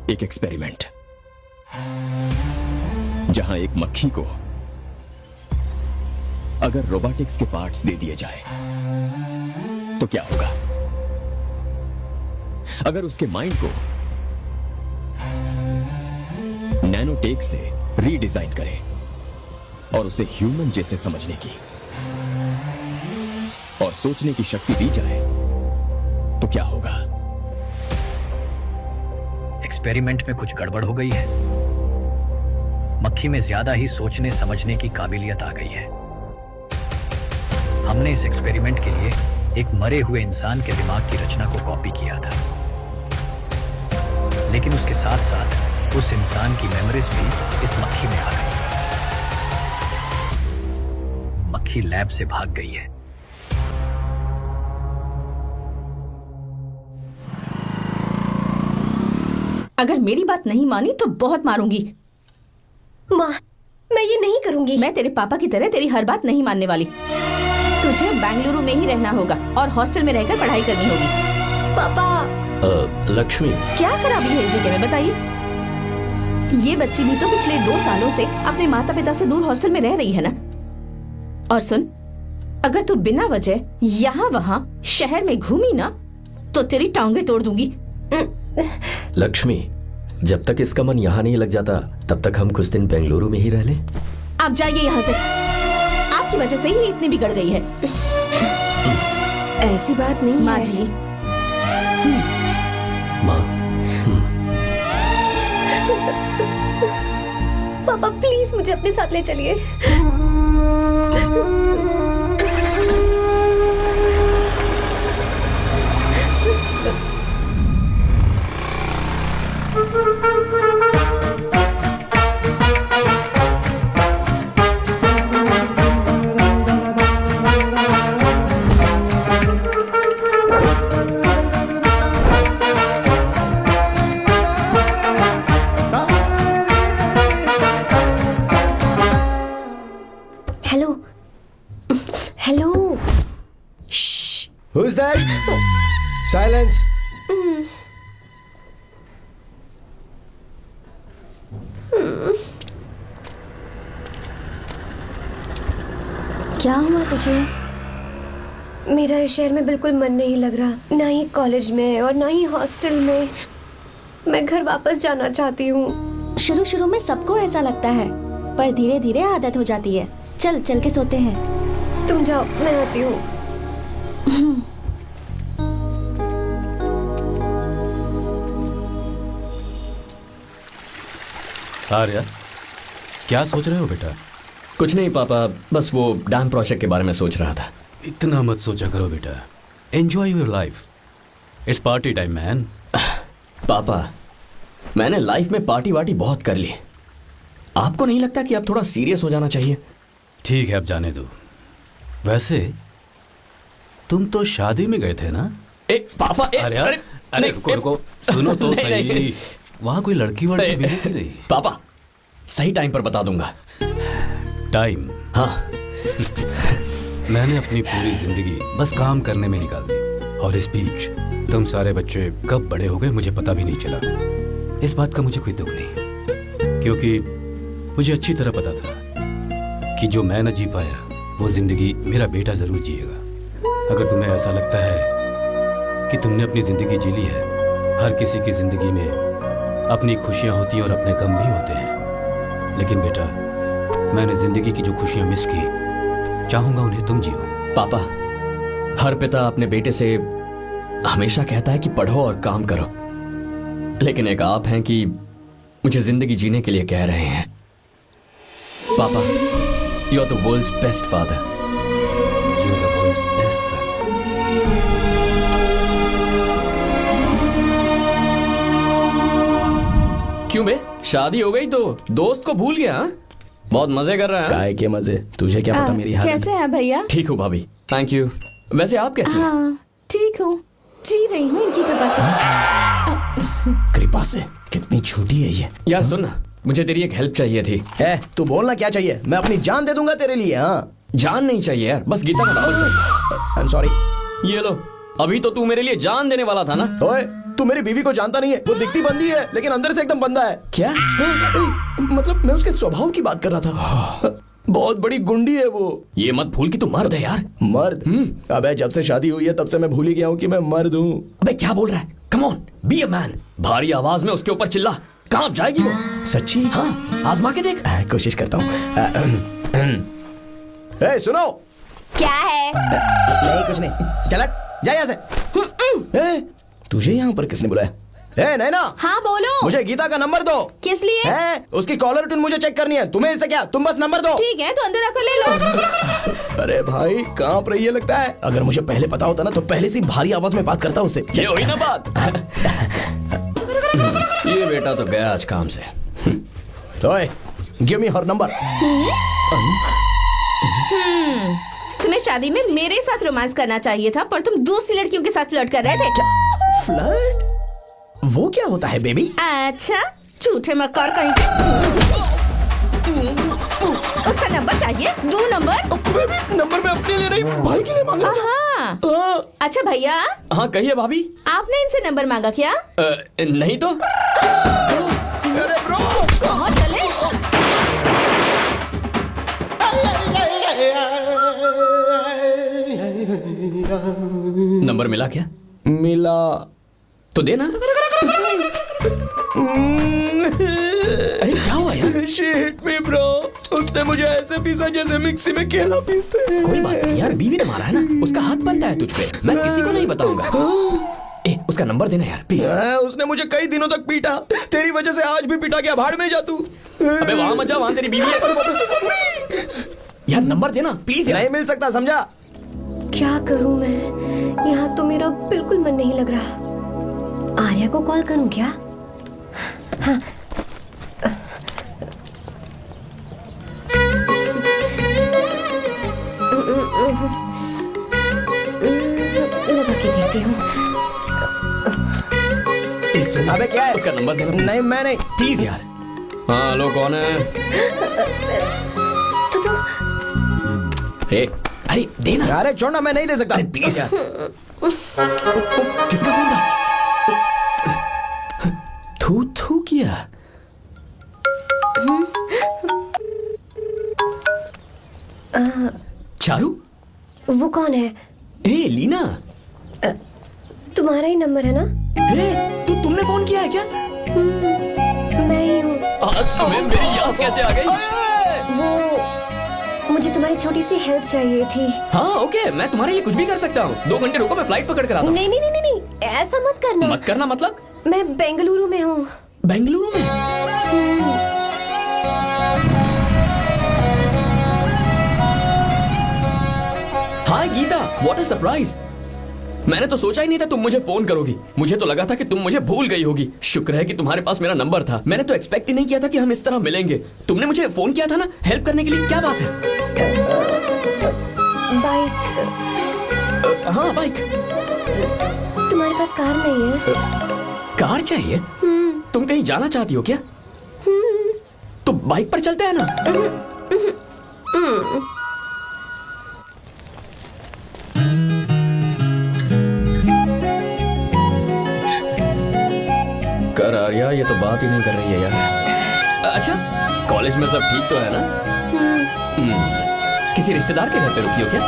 एक एक्सपेरिमेंट, जहां एक मक्खी को अगर रोबोटिक्स के पार्ट्स दे दिए जाए तो क्या होगा? अगर उसके माइंड को नैनोटेक से रीडिजाइन करें और उसे ह्यूमन जैसे समझने की और सोचने की शक्ति दी जाए तो क्या होगा? एक्सपेरिमेंट में कुछ गड़बड़ हो गई है। मक्खी में ज्यादा ही सोचने समझने की काबिलियत आ गई है। हमने इस एक्सपेरिमेंट के लिए एक मरे हुए इंसान के दिमाग की रचना को कॉपी किया था, लेकिन उसके साथ साथ उस इंसान की मेमोरीज भी इस मक्खी में आ गई। मक्खी लैब से भाग गई है। अगर मेरी बात नहीं मानी तो बहुत मारूंगी। माँ, मैं ये नहीं करूंगी। मैं तेरे पापा की तरह तेरी हर बात नहीं मानने वाली। तुझे बेंगलुरु में ही रहना होगा और हॉस्टल में रहकर पढ़ाई करनी होगी। पापा। लक्ष्मी, क्या खराबी है इस जगह में बताइए? ये बच्ची भी तो पिछले 2 सालों से अपने माता पिता से दूर हॉस्टल में रह रही है ना। और सुन, अगर तू बिना वजह यहाँ वहाँ शहर में घूमी ना तो तेरी टांगे तोड़ दूंगी। लक्ष्मी, जब तक इसका मन यहाँ नहीं लग जाता तब तक हम कुछ दिन बेंगलुरु में ही रह लें। आप जाइए यहाँ से। आपकी वजह से ही इतनी बिगड़ गई है। ऐसी बात नहीं माँ है। जी, माँ, पापा प्लीज मुझे अपने साथ ले चलिए। Hello hello. Who's that? Silence. क्या हुआ तुझे? मेरा इस शहर में बिल्कुल मन नहीं लग रहा, ना ही कॉलेज में और ना ही हॉस्टल में। मैं घर वापस जाना चाहती हूँ। शुरू शुरू में सबको ऐसा लगता है, पर धीरे धीरे आदत हो जाती है। चल चल के सोते हैं। तुम जाओ, मैं आती हूँ। आर्या, क्या सोच रहे हो बेटा? कुछ नहीं पापा, बस वो डैम प्रोजेक्ट के बारे में सोच रहा था। इतना मत सोचा करो बेटा। Enjoy your life. It's party time man. पापा, मैंने लाइफ में पार्टी वार्टी बहुत कर ली। आपको नहीं लगता कि अब थोड़ा सीरियस हो जाना चाहिए? ठीक है, अब जाने दो। वैसे तुम तो शादी में गए थे ना? पापा, अरे यार, अरे रुको रुको, सुनो तो सही। वहां कोई लड़की वड़की मिली थी नहीं? पापा, सही टाइम पर बता दूंगा। टाइम? हाँ। मैंने अपनी पूरी जिंदगी बस काम करने में निकाल दी, और इस बीच तुम सारे बच्चे कब बड़े हो गए मुझे पता भी नहीं चला। इस बात का मुझे कोई दुख नहीं, क्योंकि मुझे अच्छी तरह पता था कि जो मैं न जी पाया वो जिंदगी मेरा बेटा जरूर जिएगा। अगर तुम्हें ऐसा लगता है कि तुमने अपनी जिंदगी जी ली है, हर किसी की जिंदगी में अपनी खुशियां होती हैं और अपने गम भी होते हैं, लेकिन बेटा मैंने जिंदगी की जो खुशियां मिस की, चाहूंगा उन्हें तुम जियो। पापा, हर पिता अपने बेटे से हमेशा कहता है कि पढ़ो और काम करो, लेकिन एक आप हैं कि मुझे जिंदगी जीने के लिए कह रहे हैं। पापा, you are the world's best father. You are the world's best son. क्यों बे, शादी हो गई तो दोस्त को भूल गया? हाँ? बहुत मजे कर रहा है। काय के मजे, तुझे क्या पता मेरी हालत। कैसे हैं भैया? ठीक हूँ भाभी, थैंक यू। वैसे आप कैसे हैं? हाँ, ठीक हूँ, जी रही हूँ इनकी कृपा से। कृपा से? कितनी झूठी है ये। यार सुन ना, मुझे तेरी एक हेल्प चाहिए थी। है, तू बोलना क्या चाहिए? मैं अपनी जान दे दूंगा तेरे लिए। हाँ, जान नहीं चाहिए यार, बस गीता का नावल चाहिए। I am sorry. ये लो, अभी तो तू मेरे लिए जान देने वाला था ना। ओए, तू मेरी बीवी को जानता नहीं है। वो दिखती बंदी है लेकिन अंदर से एकदम बंदा है। क्या? मतलब मैं उसके स्वभाव की बात कर रहा था। बहुत बड़ी गुंडी है वो। ये मत भूल कि तू मर्द है यार। मर्द? अबे जब से शादी हुई है तब से मैं भूल ही गया हूँ कि मैं मर्द हूँ। अबे क्या बोल रहा है? Come on, be a man. भारी आवाज में उसके ऊपर चिल्ला। कहाँ जाएगी वो? सच्ची? हाँ, आजमा के देख। कोशिश करता हूँ। ए, सुनो। क्या है? नहीं कुछ नहीं, चल जा यहाँ से। ए, तुझे यहाँ पर किसने बुलाया? ए नैना। हाँ बोलो। मुझे गीता का नंबर दो। किस लिए? है उसकी कॉलर ट्यून मुझे चेक करनी है। तुम्हें इससे क्या, तुम बस नंबर दो। ठीक है तो अंदर आकर ले लो। अरे भाई कांप रही है लगता है। अगर मुझे पहले पता होता ना तो पहले से भारी आवाज में बात करता उससे। ये हुई ना बात। ये बेटा तो गया आज काम से। ओए, गिव मी हर नंबर। तुम्हें शादी में मेरे साथ रोमांस करना चाहिए था, पर तुम दूसरी लड़कियों के साथ फ्लर्ट कर रहे थे। फ्लर्ट? वो क्या होता है बेबी? अच्छा, झूठे मक्कार कहीं के। उसका नंबर चाहिए? दो नंबर। बेबी नंबर मैं अपने लिए नहीं भाई के लिए मांगा। हाँ। अच्छा भैया। हाँ कहिए भाभी। आपने इनसे नंबर मांगा क्या? नहीं तो। अरे ब्रो कहाँ चले? नंबर मिला क्या? मिला तो देना। अरे क्या हुआ यार? शिट मी ब्रो, उसने मुझे ऐसे पीसा जैसे मिक्सी में केला पीसते हैं। कोई बात नहीं यार, बीवी ने मारा है ना, उसका हाथ बनता है तुझ पे। मैं किसी को नहीं बताऊंगा। उसका नंबर देना यार प्लीज। उसने मुझे कई दिनों तक पीटा। तेरी वजह से आज भी पीटा गया। भाड़ में जा तू। अबे वहां मत जा, वहां तेरी बीवी है। यार नंबर देना प्लीज। नहीं मिल सकता, समझा? क्या करूं मैं? यहाँ तो मेरा बिल्कुल मन नहीं लग रहा। आर्या को कॉल करूं क्या? हाँ। लगा के देती हूँ। अबे क्या है? उसका नंबर देना please। नहीं मैं नहीं। प्लीज यार। हाँ लो, कौन है? तो अरे देना। अरे छोड़ना, मैं नहीं दे सकता। अरे प्लीज यार। किसका फोन था? थू थू किया। चारू? वो कौन है? ए लीना। तुम्हारा ही नंबर है ना? तुमने फोन किया है क्या? मैं ही हूँ। आज तुम्हें मेरी याद कैसे आ गई? वो मुझे तुम्हारी छोटी सी हेल्प चाहिए थी। हाँ ओके, मैं तुम्हारे लिए कुछ भी कर सकता हूँ। 2 घंटे रुको, मैं फ्लाइट पकड़ कर आता हूँ। नहीं नहीं नहीं नहीं, ऐसा मत करना। मत करना मतलब? मैं बेंगलुरु में हूँ। बेंगलुरु में? हाँ गीता, व्हाट अ सरप्राइज। मैंने तो सोचा ही नहीं था तुम मुझे फोन करोगी। मुझे तो लगा था कि तुम मुझे भूल गई होगी। शुक्र है कि तुम्हारे पास मेरा नंबर था। मैंने तो एक्सपेक्ट ही नहीं किया था कि हम इस तरह मिलेंगे। तुमने मुझे फोन किया था ना हेल्प करने के लिए। क्या बात है? बाइक। हाँ बाइक। तुम्हारे पास कार नहीं है? कार चाहिए? तुम कहीं जाना चाहती हो क्या? तो बाइक पर चलते हैं ना। कर आर्या, ये तो बात ही नहीं कर रही है यार। अच्छा, कॉलेज में सब ठीक तो है ना? किसी रिश्तेदार के घर पे रुकी हो क्या?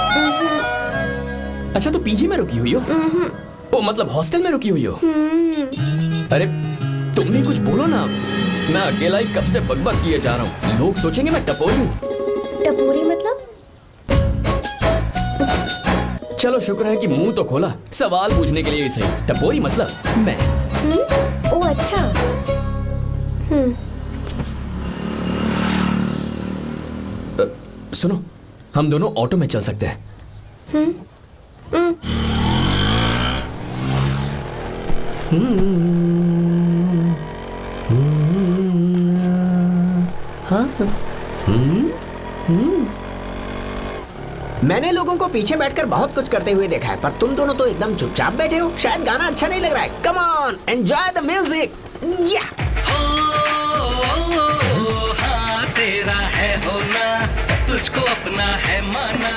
अच्छा, तो पीजी में रुकी हुई हो? ओ मतलब हॉस्टल में रुकी हुई हो? अरे तुम भी कुछ बोलो ना। मैं अकेला ही कब से बकबक किए जा रहा हूँ। लोग सोचेंगे मैं टपोरी हूँ। टपोरी मतलब? चलो शुक्र है कि मुंह तो खोला, सवाल पूछने के लिए ही सही। टपोरी मतलब मैं। ओ अच्छा। सुनो, हम दोनों ऑटो में चल सकते हैं। मैंने लोगों को पीछे बैठकर बहुत कुछ करते हुए देखा है, पर तुम दोनों तो एकदम चुपचाप बैठे हो। शायद गाना अच्छा नहीं लग रहा है। Come on, enjoy the music. या हाँ, तेरा है होना, तुझको अपना है माना।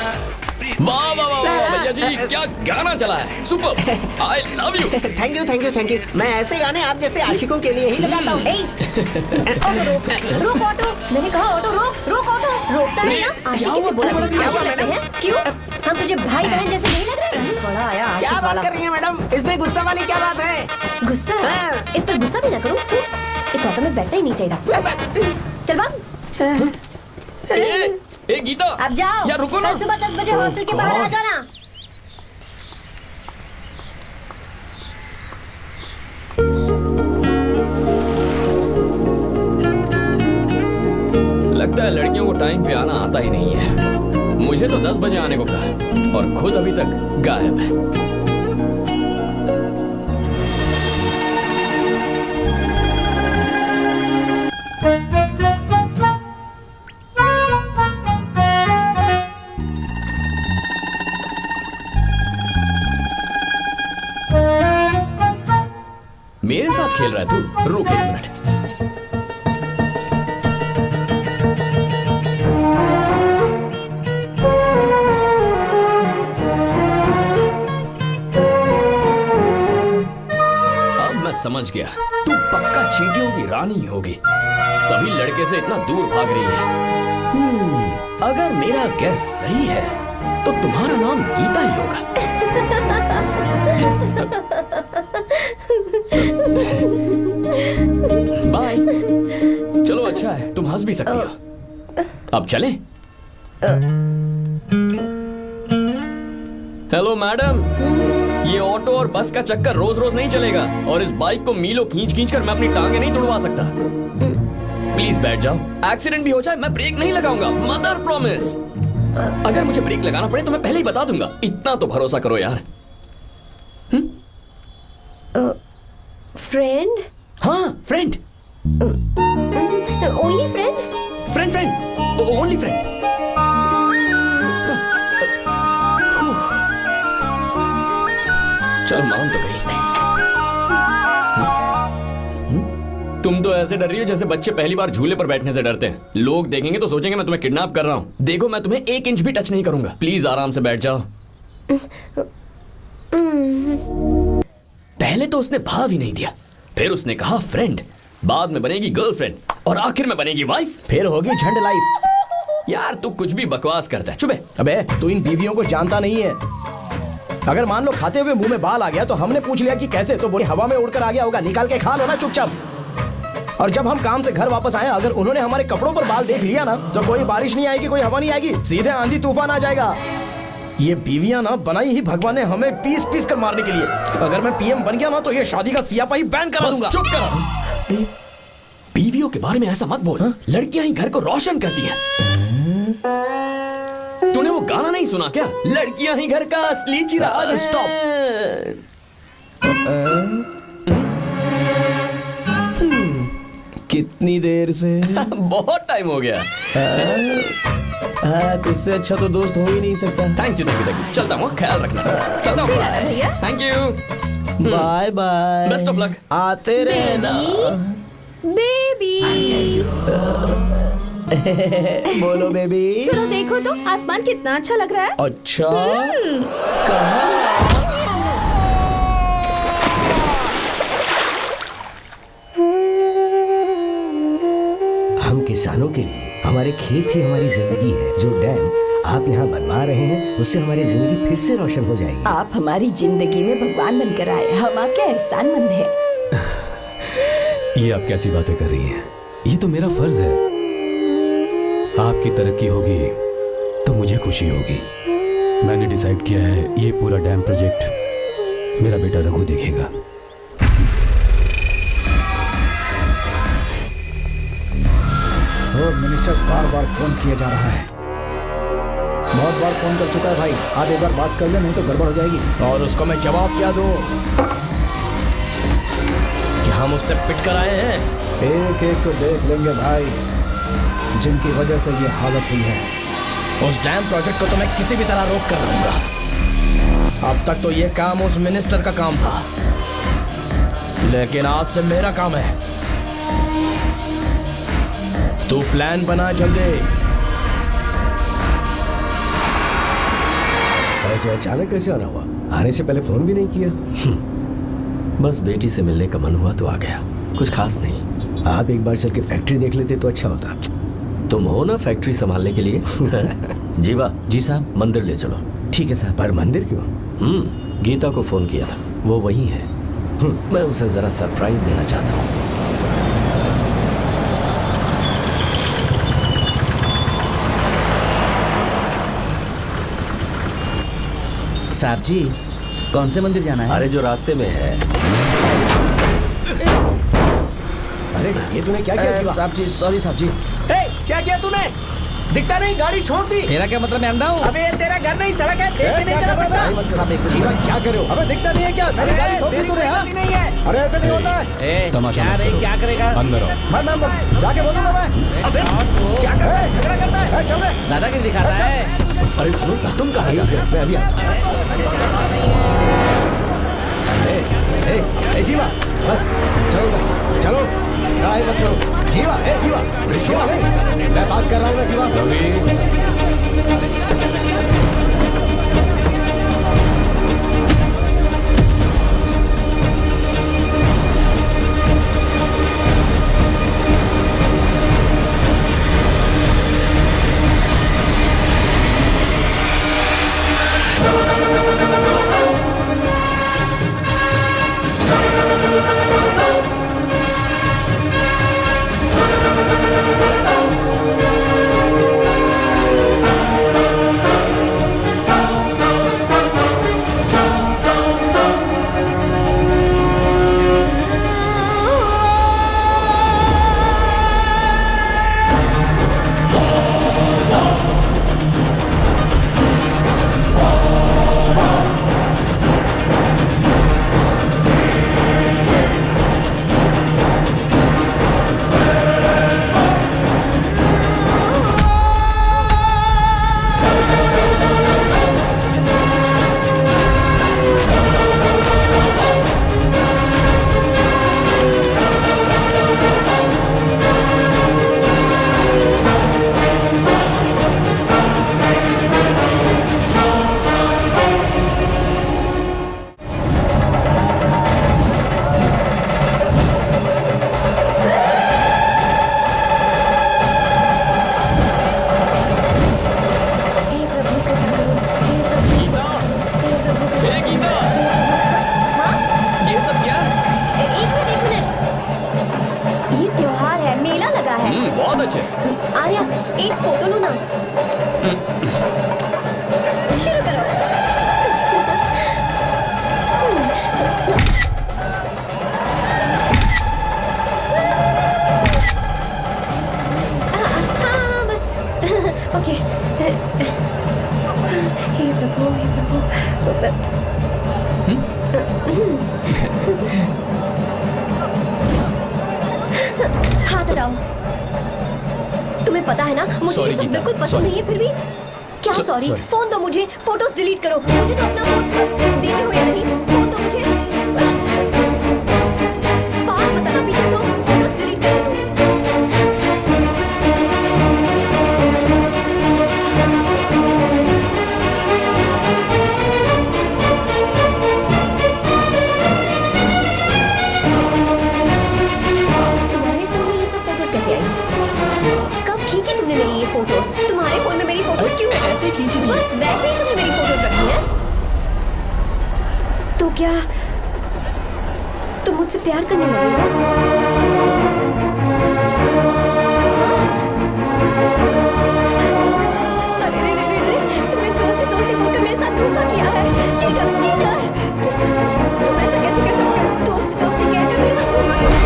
वाह वाह वाह, भैया जी क्या गाना चला है, super, I love you. Thank you thank you thank you. मैं ऐसे गाने आप जैसे आशिकों के लिए ही लगाता हूँ। ऑटो रोक, रोक ऑटो। मैंने कहा ऑटो रोक, रोक ऑटो। रोकता नहीं ना, आशिकी से बोला क्या हुआ लगते मैडम? हैं। क्यों? हम तुझे भाई बहन जैसे नहीं लग रहे? बड़ा आया क्या आशिक बात वाला। कर रही है मैडम? इसमें गुस्सा वाली क्या बात है? गुस्सा? हाँ। इस पर गुस्सा भी ना करूं। इस ऑटो में बैठना ही नहीं चाहिए। चल भाग। ए गीता, अब जाओ। यार रुको ना। कल सुबह 10 बजे हॉस्टल के बाहर आ जाना। लगता है लड़कियों को टाइम पे आना आता ही नहीं है। मुझे तो 10 बजे आने को कहा है और खुद अभी तक गायब है। मेरे साथ खेल रहा है तू? रुक एक मिनट। समझ गया, तू पक्का चींटियों की रानी होगी, तभी लड़के से इतना दूर भाग रही है। अगर मेरा गैस सही है तो तुम्हारा नाम गीता ही होगा। बाय। चलो अच्छा है, तुम हंस भी सकती हो। अब चलें? हेलो मैडम, ये ऑटो और बस का चक्कर रोज रोज नहीं चलेगा और इस बाइक को मीलों खींच खींच कर मैं अपनी टांगे नहीं तुड़वा सकता। प्लीज बैठ जाओ, एक्सीडेंट भी हो जाए मैं ब्रेक नहीं लगाऊंगा, मदर प्रॉमिस। अगर मुझे ब्रेक लगाना पड़े तो मैं पहले ही बता दूंगा, इतना तो भरोसा करो यार। फ्रेंड? हाँ friend. Only friend? Friend friend, only friend. चल मान तो गई। तुम तो ऐसे डर रही हो जैसे बच्चे पहली बार झूले पर बैठने से डरते हैं। लोग देखेंगे तो सोचेंगे मैं तुम्हें किडनैप कर रहा हूँ। देखो मैं तुम्हें 1 इंच भी टच नहीं करूंगा, प्लीज आराम से बैठ जाओ। पहले तो उसने भाव ही नहीं दिया, फिर उसने कहा फ्रेंड, बाद में बनेगी गर्लफ्रेंड और आखिर में बनेगी वाइफ, फिर होगी झंड लाइफ। यार तू कुछ भी बकवास करता है, चुप है। अबे तू इन बीवियों को जानता नहीं है। अगर मान लो खाते हुए मुंह में बाल आ गया तो हमने पूछ लिया कि कैसे, तो बोली हवा में उड़कर आ गया होगा, निकाल के खा लो ना चुपचाप। और जब हम काम से घर वापस आए, अगर उन्होंने हमारे कपड़ों पर बाल देख लिया ना, तो कोई बारिश नहीं आएगी, कोई हवा नहीं आएगी, सीधे आंधी तूफान आ जाएगा। ये बीवियां ना बनाई ही भगवान ने हमें पीस पीस कर मारने के लिए। अगर मैं पीएम बन गया ना तो ये शादी का सियापाही बैन करा दूंगा। चुप कर। बीवियों के बारे में ऐसा मत बोल, लड़कियां ही घर को रोशन करती हैं। तूने वो गाना नहीं सुना क्या, लड़कियां ही घर का असली चिराग। स्टॉप। कितनी देर से? बहुत टाइम हो गया। तुझसे अच्छा तो दोस्त हो ही नहीं सकता। थैंक यू चलता हूँ, ख्याल रखना। चलता हूँ, thank you, bye bye, best of luck. आते रहना बेबी। बोलो बेबी। चलो देखो तो आसमान कितना अच्छा लग रहा है। अच्छा कहाँ? हम किसानों के लिए हमारे खेत ही हमारी जिंदगी है। जो डैम आप यहाँ बनवा रहे हैं उससे हमारी जिंदगी फिर से रोशन हो जाएगी। आप हमारी जिंदगी में भगवान बनकर आए, हम आपके एहसानमंद हैं। ये आप कैसी बातें कर रही हैं? ये तो मेरा फर्ज है। आपकी तरक्की होगी तो मुझे खुशी होगी। मैंने डिसाइड किया है ये पूरा डैम प्रोजेक्ट मेरा बेटा रघु देखेगा। मिनिस्टर बार बार फोन किया जा रहा है। बहुत बार फोन कर चुका है भाई, आप एक बार बात कर ले, नहीं तो गड़बड़ हो जाएगी। और उसको मैं जवाब क्या दूं कि हम उससे पिट कर आए हैं? एक एक को देख लेंगे भाई, जिनकी वजह से ये हालत हुई है। उस डैम प्रोजेक्ट को तो मैं किसी भी तरह रोक कर दूंगा। अब तक तो ये काम उस मिनिस्टर का काम था, लेकिन आज से मेरा काम है। तू प्लान बना जल्दी। ऐसे अचानक कैसे आना हुआ? आने से पहले फोन भी नहीं किया। बस बेटी से मिलने का मन हुआ तो आ गया, कुछ खास नहीं। आप एक बार चल के फैक्ट्री देख लेते तो अच्छा होता। तुम हो ना फैक्ट्री संभालने के लिए। जीवा जी साहब। मंदिर ले चलो। ठीक है साहब। पर मंदिर क्यों? गीता को फोन किया था, वो वही है। मैं उसे जरा सरप्राइज देना चाहता हूँ। साहब जी, कौन से मंदिर जाना है? अरे जो रास्ते में है। अरे ये तूने क्या किया जीवा? साहब जी सॉरी साहब जी। क्या किया तूने? दिखता नहीं, गाड़ी ठोक दी। तेरा क्या मतलब, मैं अंधा हूँ? अबे ये तेरा घर नहीं, सड़क है, देख के नहीं चला सकता। साहब एक जीवा क्या कर रहे हो? अबे दिखता नहीं है क्या? मेरी गाड़ी ठोक दी तूने, हाँ? नहीं है। अरे ऐसे नहीं होता है। तमाशा क्या मत रे, करो। क्या करेगा? अंदर आओ। मैं जाके बोलूंगा मैं। अबे क्या कर रहा है? झगड़ा करता है? चल रे। दादागिरी दिखाता है। अरे सुनो, तुम कहाँ जा रहे हो? मैं अभी ए जीवा, बस चलो भाई, चलो लड़ाई मत करो। जीवा, ए जीवा, जीवा नहीं, मैं बात कर रहा हूँ ना जीवा। बहुत अच्छे। आर्या एक फोटो लो ना। शुरू करो। हाँ बस ओके। हे प्रभु हे प्रभु। हाथ हटाओ। तुम्हें पता है ना मुझे ये सब बिल्कुल पसंद नहीं है, फिर भी क्या सॉरी? फोन दो मुझे, फोटोज डिलीट करो। मुझे तो अपना फोन देते हो या नहीं? फोन दो मुझे। पास बताना पीछे तो फोटोज डिलीट कर दो। तुम्हारे फोन में ये सब फोटोज कैसे आई? कब खींची तुमने मेरी ये फोटोज? तुम्हारे फोन में मेरी फोटोज क्यों? ऐसे खींची थी। बस वैसे ही तुमने मेरी फोटोज रखी है। तो क्या तुम मुझसे प्यार करने लगे हो? अरे रे रे रे रे, तुमने दोस्ती दोस्ती बोलकर मेरे साथ धोखा किया है। चीटर चीटर, तुम ऐसा कैसे कर सकते हो? दोस्ती दोस्ती कहकर मेरे साथ धोखा किया।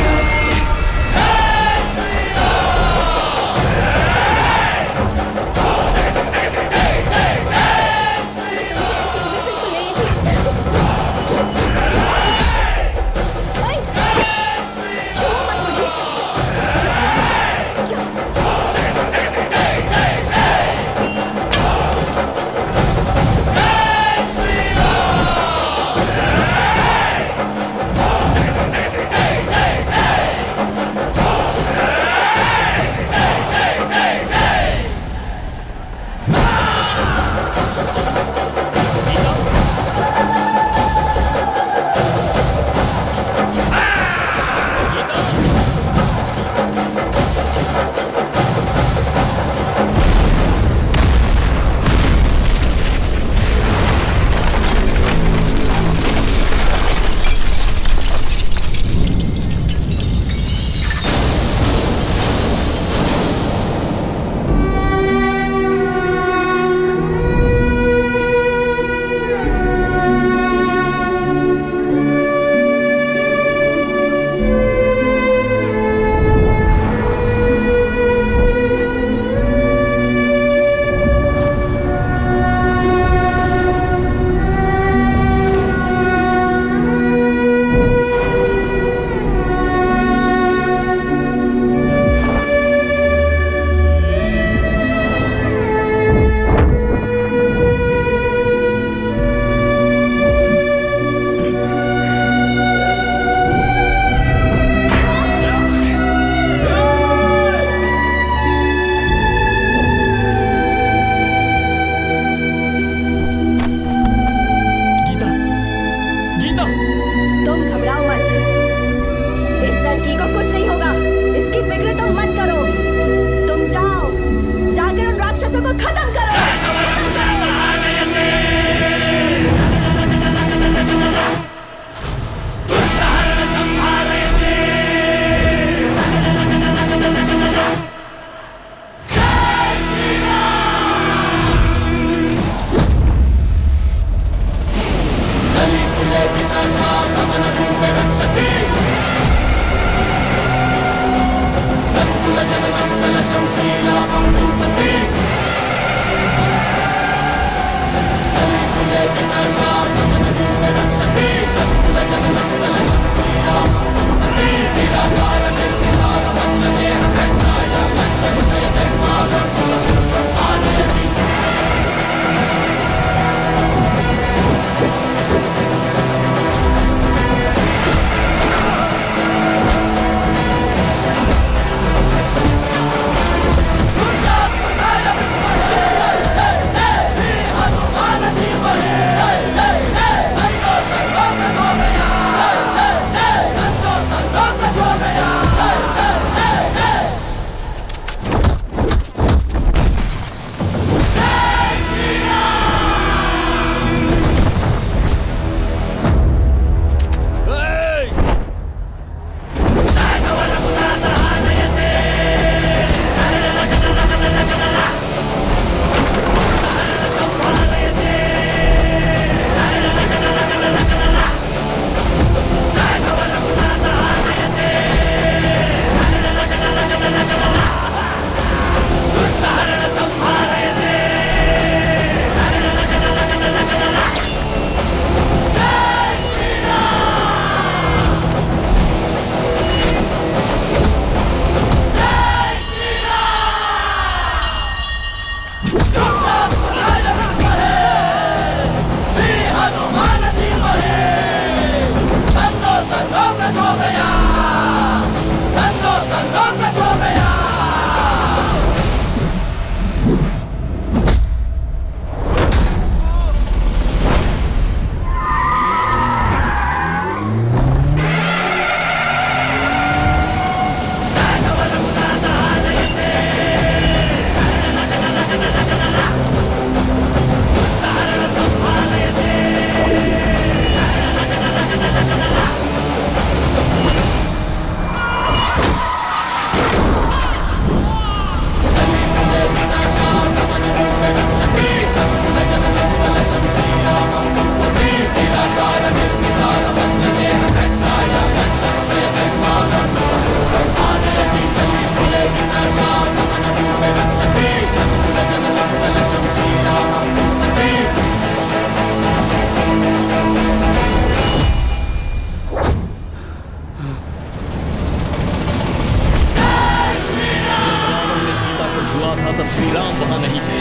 तब श्री राम वहां नहीं थे,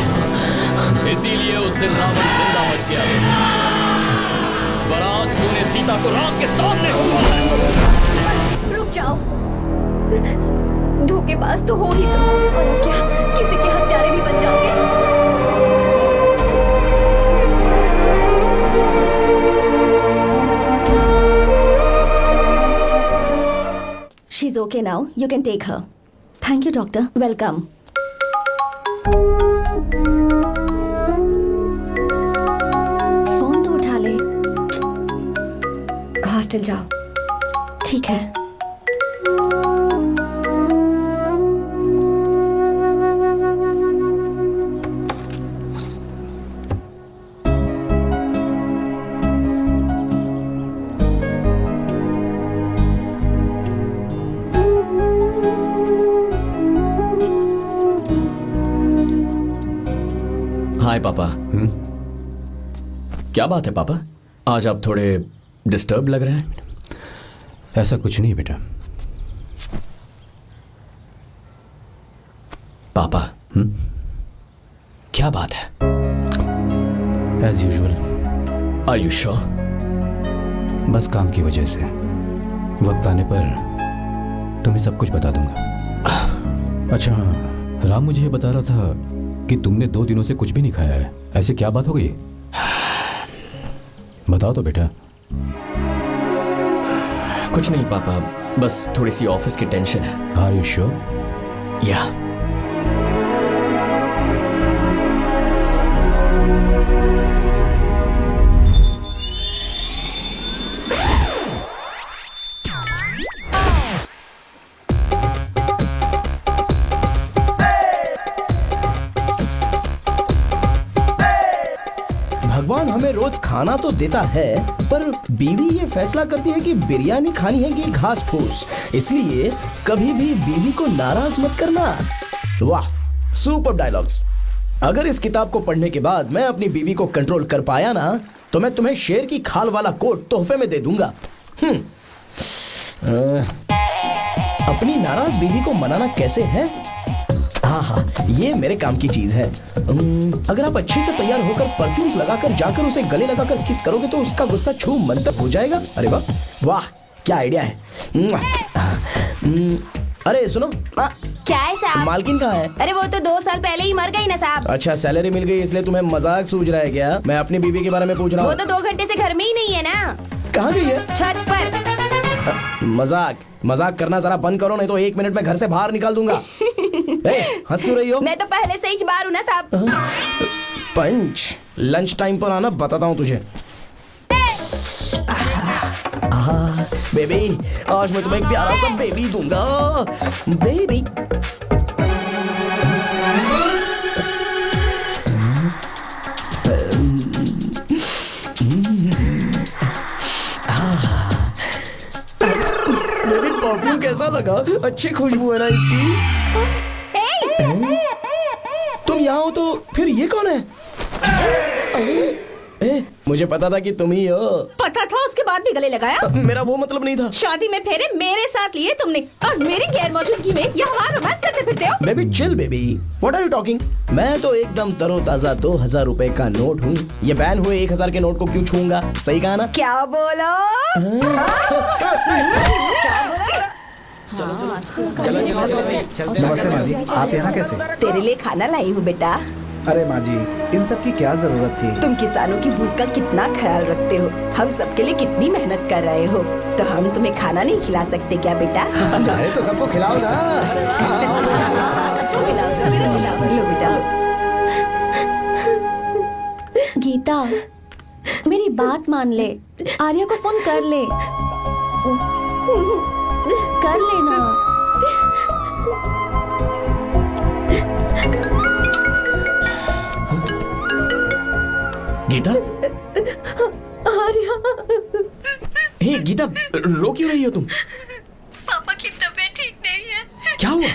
इसीलिए उस दिन रावण जिंदा बच गया। पर आज तूने सीता को राम के सामने रुक जाओ, धोखेबाज तो हो ही तुम, और क्या किसी के हत्यारे भी बन जाओगे। She's okay now. You can take her. Thank you, doctor. Welcome. Phone तो उठा ले। हॉस्टल जाओ। ठीक है। हाय पापा। क्या बात है पापा, आज आप थोड़े डिस्टर्ब लग रहे हैं। ऐसा कुछ नहीं बेटा। पापा क्या बात है? As usual. Are you sure? बस काम की वजह से। वक्त आने पर तुम्हें सब कुछ बता दूंगा। अच्छा हाँ, राम मुझे ये बता रहा था कि तुमने 2 दिनों से कुछ भी नहीं खाया है। ऐसे क्या बात हो गई? बताओ तो बेटा। कुछ नहीं पापा, बस थोड़ी सी ऑफिस की टेंशन है। Are you sure? या भगवान हमें रोज खाना तो देता है, पर बीवी ये फैसला करती है कि बिरयानी खानी है कि घास फूस। इसलिए कभी भी बीवी को नाराज मत करना। वाह, सुपर डायलॉग्स। अगर इस किताब को पढ़ने के बाद मैं अपनी बीवी को कंट्रोल कर पाया ना, तो मैं तुम्हें शेर की खाल वाला कोट तोहफे में दे दूंगा। अपनी नाराज बीवी को मनाना कैसे है? हाँ, ये मेरे काम की चीज है। अगर आप अच्छे से तैयार होकर परफ्यूम्स लगाकर जाकर उसे गले लगाकर किस करोगे तो उसका गुस्सा छू मंतक हो जाएगा। अरे वाह वाह, क्या आइडिया है। अरे सुनो, क्या है साहब? मालकिन कहाँ है? अरे वो तो 2 साल पहले ही मर गई ना साहब। अच्छा, सैलरी मिल गई इसलिए तुम्हें मजाक सूझ रहा है क्या? मैं अपनी बीवी के बारे में पूछ रहा हूँ। वो तो 2 घंटे से घर में ही नहीं है ना। कहाँ गई है? छत पर। मजाक करना जरा बंद करो, नहीं तो 1 मिनट में घर से बाहर निकाल दूंगा। हंस क्यों रही हो? मैं तो पहले से ही बाहर हूँ ना साहब। पंच, लंच टाइम पर आना, बताता हूँ तुझे। बेबी, आज मैं तुम्हें एक प्यारा सा बेबी दूंगा। बेबी परफ्यूम कैसा लगा? अच्छी खुशबू है ना इसकी। तुम यहाँ हो तो फिर ये कौन है? मुझे पता था कि तुम ही हो। पता था, उसके बाद भी गले लगाया? मेरा वो मतलब नहीं था। शादी में फेरे मेरे साथ लिए तुमने, और मेरी गैर मौजूदगी में यहाँ रोमांस करते फिरते हो। Baby chill baby, what are you talking? मैं तो एकदम तरोताजा 2000 रुपए का नोट हूँ। ये बैन हुए 1000 के नोट को क्यों छूऊंगा? सही कहा ना? क्या बोलो? नमस्ते माँ जी, आप यहाँ कैसे? तेरे लिए खाना लाई हूँ बेटा। अरे माँ जी, इन सब की क्या जरूरत थी? तुम किसानों की भूख का कितना ख्याल रखते हो, हम सबके लिए कितनी मेहनत कर रहे हो, तो हम तुम्हें खाना नहीं खिला सकते क्या बेटा? अरे तो सबको खिलाओ ना। सबको खिलाओ, सबको खिलाओ। लो बेटा लो। गीता, मेरी बात मान ले, आर्या को फोन कर ले, कर लेना। गीता, आर्या, हे गीता, रो क्यों रही हो तुम? पापा की तबीयत ठीक नहीं है। क्या हुआ?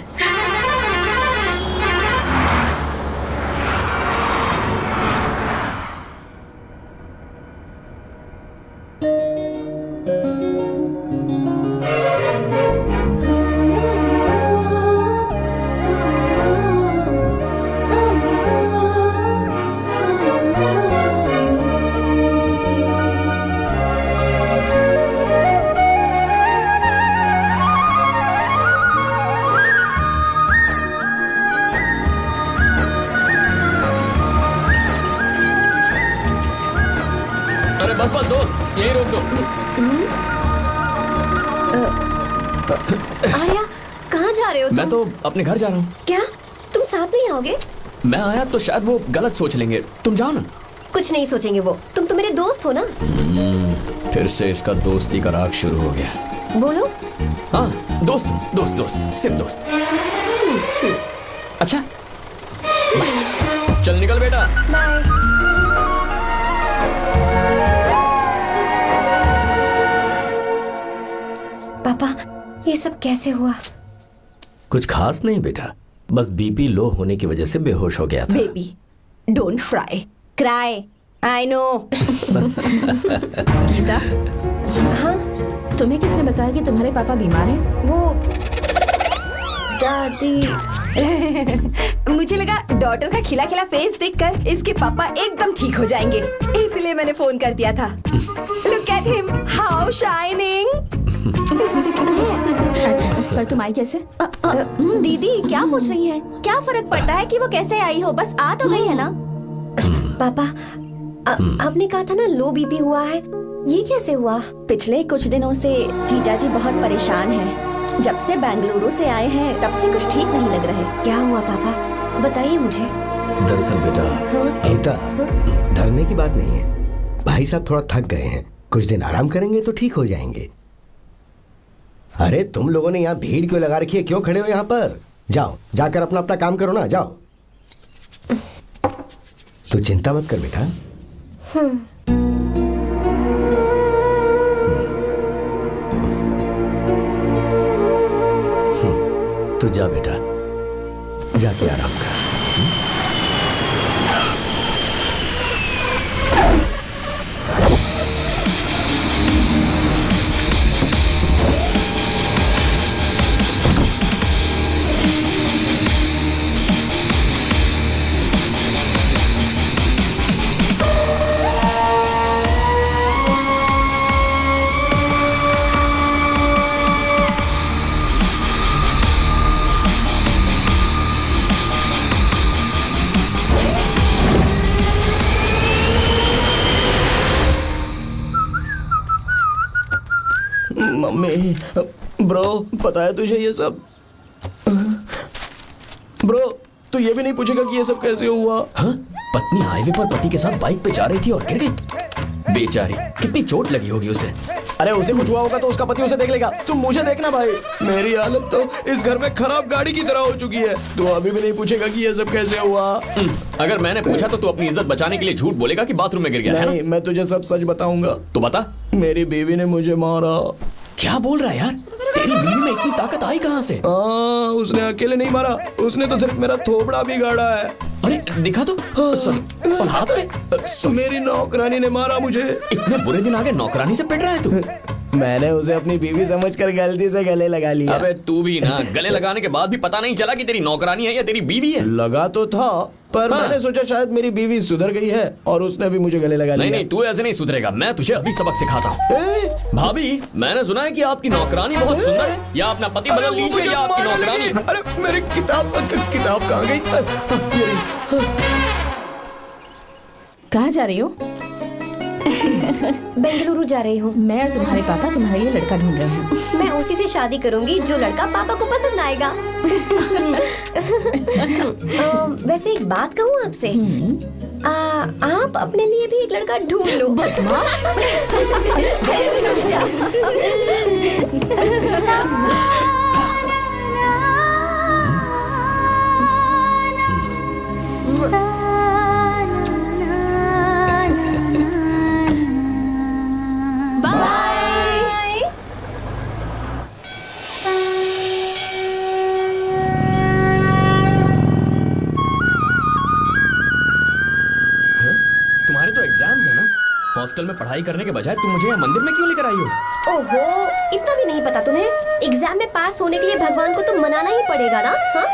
अरे बस बस दोस्त, यही रोक दो। आर्या, कहाँ जा रहे हो मैं तुम? तो अपने घर जा रहा हूँ। क्या तुम साथ नहीं आओगे? मैं आया तो शायद वो गलत सोच लेंगे, तुम जाओ ना। कुछ नहीं सोचेंगे वो, तुम तो मेरे दोस्त हो ना। फिर से इसका दोस्ती का राग शुरू हो गया। बोलो। हाँ, दोस्त हूँ, दोस्त दोस्त, सिर्फ दोस्त। अच्छा, चल निकल बेटा। बाय। पापा, ये सब कैसे हुआ? कुछ खास नहीं बेटा, बस बीपी लो होने की वजह से बेहोश हो गया था। Baby, don't fry, cry, I know. Gita, हाँ, तुम्हें किसने बताया कि तुम्हारे पापा बीमार हैं? वो दादी। मुझे लगा डॉटर का खिला खिला फेस देखकर इसके पापा एकदम ठीक हो जाएंगे, इसलिए मैंने फोन कर दिया था। Look at him, how shining. अच्छा, पर तुम आई कैसे? दीदी क्या पूछ रही है? क्या फर्क पड़ता है कि वो कैसे आई हो, बस आ तो गई है ना। पापा, आपने कहा था ना लो बीपी हुआ है, ये कैसे हुआ? पिछले कुछ दिनों से जीजा जी बहुत परेशान हैं। जब से बेंगलुरु से आए हैं तब से कुछ ठीक नहीं लग रहे। क्या हुआ पापा, बताइए मुझे। दरअसल बेटा, गीता, डरने की बात नहीं है। भाई साहब थोड़ा थक गए हैं, कुछ दिन आराम करेंगे तो ठीक हो जाएंगे। अरे तुम लोगों ने यहाँ भीड़ क्यों लगा रखी है? क्यों खड़े हो यहाँ पर? जाओ, जाकर अपना अपना काम करो ना, जाओ। तो चिंता मत कर बेटा। तो जा बेटा, जाके आराम कर। मम्मी, ब्रो, पता है तुझे ये सब? ब्रो, तू ये भी नहीं पूछेगा कि ये सब कैसे हुआ? हाँ? पत्नी हाईवे पर पति के साथ बाइक पे जा रही थी और गिर गई। बेचारी, कितनी चोट लगी होगी उसे। अरे उसे कुछ हुआ होगा तो उसका पति उसे देख लेगा, तुम मुझे देखना भाई। मेरी हालत तो इस घर में खराब गाड़ी की तरह हो चुकी है। तू अभी भी नहीं पूछेगा कि ये सब कैसे हुआ? अगर मैंने पूछा तो तू अपनी इज्जत बचाने के लिए झूठ बोलेगा कि बाथरूम में गिर गया है नहीं, मैं तुझे सब सच बताऊंगा। तो बता। मेरी बीवी ने मुझे मारा। क्या बोल रहा है यार? तेरी बीवी में इतनी ताकत आई कहाँ से? उसने अकेले नहीं मारा, उसने तो सिर्फ मेरा थोबड़ा बिगाड़ा है। अरे दिखा तो। सॉरी, और हाथ पे? मेरी नौकरानी ने मारा मुझे। इतने बुरे दिन आगे नौकरानी से पिट रहा है तू? मैंने उसे अपनी बीवी समझकर गलती से गले लगा लिया। अबे तू भी ना, गले लगाने के बाद भी पता नहीं चला कि तेरी नौकरानी है या तेरी बीवी है। लगा तो था, पर हाँ। मैंने सोचा शायद मेरी बीवी सुधर गई है और उसने भी मुझे गले लगा नहीं लिया। नहीं, तू ऐसे नहीं सुधरेगा, मैं तुझे अभी सबक सिखाता हूँ। भाभी, मैंने सुना है कि आपकी नौकरानी बहुत सुंदर है, या अपना पति बदल लीजिए या आपकी नौकरानी। अरे मेरी किताब कहाँ गई? कहाँ जा रही हो? बेंगलुरु जा रही हूँ। मैं और तुम्हारे पापा तुम्हारे लिए लड़का ढूंढ रहे हैं। मैं उसी से शादी करूंगी जो लड़का पापा को पसंद आएगा। वैसे एक बात कहूँ आपसे, आप अपने लिए भी एक लड़का ढूंढ लो। तुम्हारे तो एग्जाम्स है ना, हॉस्टल में पढ़ाई करने के बजाय तुम मुझे यहाँ मंदिर में क्यों लेकर आई हो? ओहो, इतना भी नहीं पता तुम्हें? एग्जाम में पास होने के लिए भगवान को तो मनाना ही पड़ेगा ना। हाँ?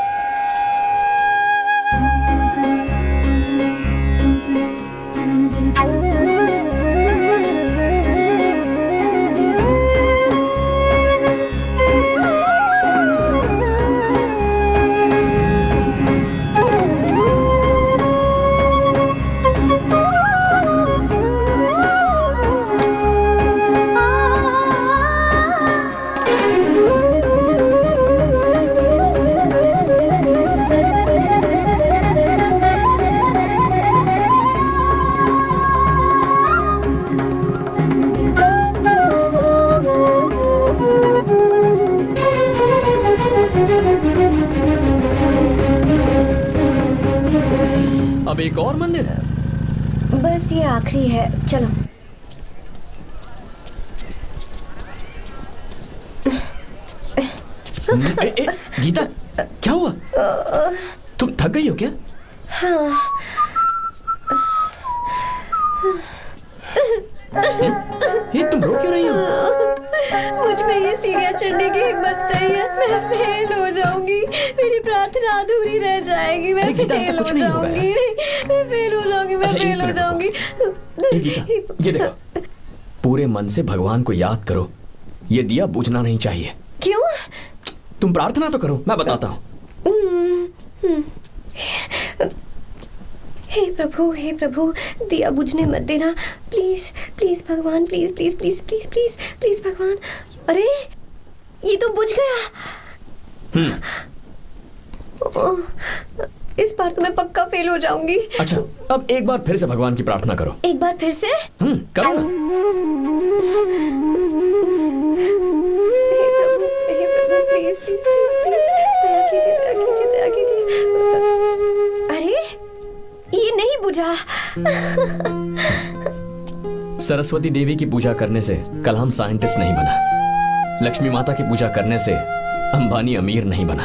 अब एक और मंदिर? बस ये आखिरी है, चलो। गीता, क्या हुआ? तुम थक गई हो क्या? हाँ। ये तुम रो क्यों रही हो? मुझ में ये सीढ़ियाँ चढ़ने की हिम्मत नहीं है। मैं फेल हो जाऊंगी, मेरी प्रार्थना अधूरी रह जाएगी। मैं फेल हो जाऊंगी, मैं फेल हो जाऊंगी, मैं फेल हो जाऊंगी। गीता, ये देखो, पूरे मन से भगवान को याद करो। ये दिया बुझना नहीं चाहिए। क्यों? तुम प्रार्थना तो करो, मैं बताता हूँ। हे प्रभु, दिया बुझने मत देना, प्लीज प्लीज भगवान, please please please please please please भगवान। अरे ये तो बुझ गया। इस बार तो मैं पक्का फेल हो जाऊंगी। अच्छा, अब एक बार फिर से भगवान की प्रार्थना करो। एक बार फिर से? करो ना। हे प्रभु, प्लीज प्लीज प्लीज प्लीज, दया कीजिए, दया कीजिए, दया कीजिए। अरे ये नहीं बुझा। सरस्वती देवी की पूजा करने से कलाम साइंटिस्ट नहीं बना। लक्ष्मी माता की पूजा करने से अंबानी अमीर नहीं बना।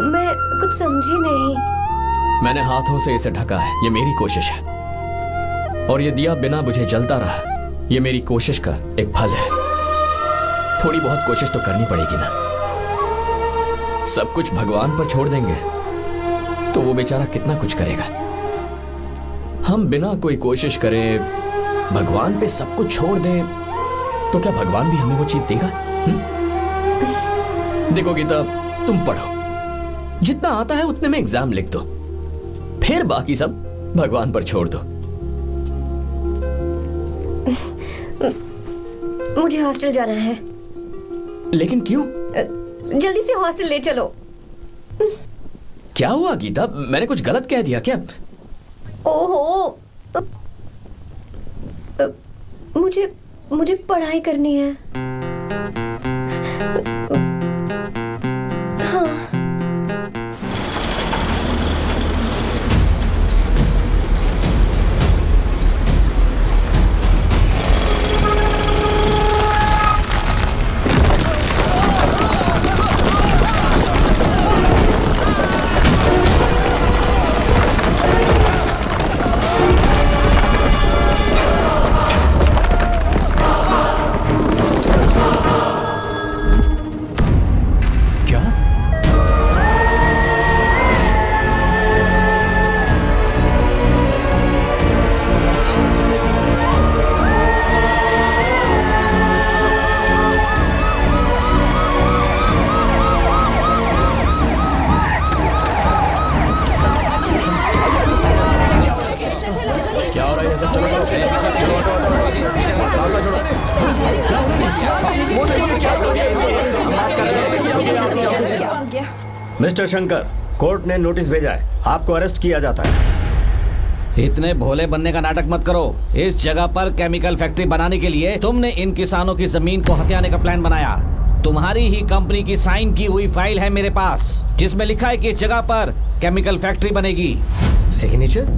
मैं कुछ समझी नहीं। मैंने हाथों से इसे ढका है, ये मेरी कोशिश है। और ये दिया बिना बुझे जलता रहा, ये मेरी कोशिश का एक फल है। थोड़ी बहुत कोशिश तो करनी पड़ेगी ना। सब कुछ भगवान पर छोड़ देंगे तो वो बेचारा कितना कुछ करेगा। हम बिना कोई कोशिश करे भगवान पे सब कुछ छोड़ दें तो क्या भगवान भी हमें वो चीज देगा? देखो गीता, तुम पढ़ो, जितना आता है उतने में एग्जाम लिख दो, फिर बाकी सब भगवान पर छोड़ दो। मुझे हॉस्टल जाना है। लेकिन क्यों? जल्दी से हॉस्टल ले चलो। क्या हुआ गीता, मैंने कुछ गलत कह दिया क्या? ओहो, मुझे पढ़ाई करनी है। हाँ। मिस्टर शंकर, कोर्ट ने नोटिस भेजा है, आपको अरेस्ट किया जाता है। इतने भोले बनने का नाटक मत करो। इस जगह पर केमिकल फैक्ट्री बनाने के लिए तुमने इन किसानों की जमीन को हथियाने का प्लान बनाया। तुम्हारी ही कंपनी की साइन की हुई फाइल है मेरे पास, जिसमें लिखा है कि इस जगह पर केमिकल फैक्ट्री बनेगी। सिग्नेचर?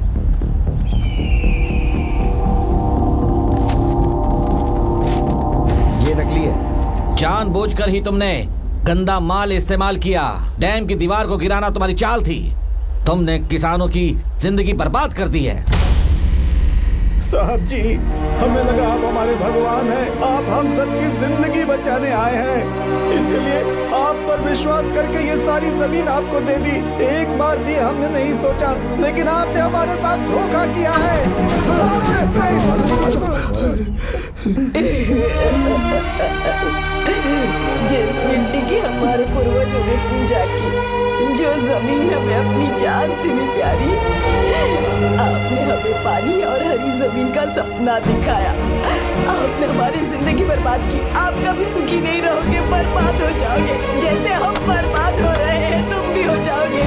ये नकली है। जानबूझकर ही तुमने गंदा माल इस्तेमाल किया। डैम की दीवार को गिराना तुम्हारी चाल थी। तुमने किसानों की जिंदगी बर्बाद कर दी है। साहब जी, हमें लगा आप हमारे भगवान हैं, आप हम सबकी जिंदगी बचाने आए हैं, इसलिए आप पर विश्वास करके ये सारी जमीन आपको दे दी। एक बार भी हमने नहीं सोचा, लेकिन आपने हमारे साथ धोखा किया है। जिस मिट्टी की हमारे पूर्वजों ने पूजा की, जो जमीन हमें अपनी जान से भी प्यारी, आपने हमें पानी और हरी जमीन का सपना दिखाया। आपने हमारी जिंदगी बर्बाद की। आप कभी सुखी नहीं रहोगे, बर्बाद हो जाओगे। जैसे हम बर्बाद हो रहे हैं तुम भी हो जाओगे।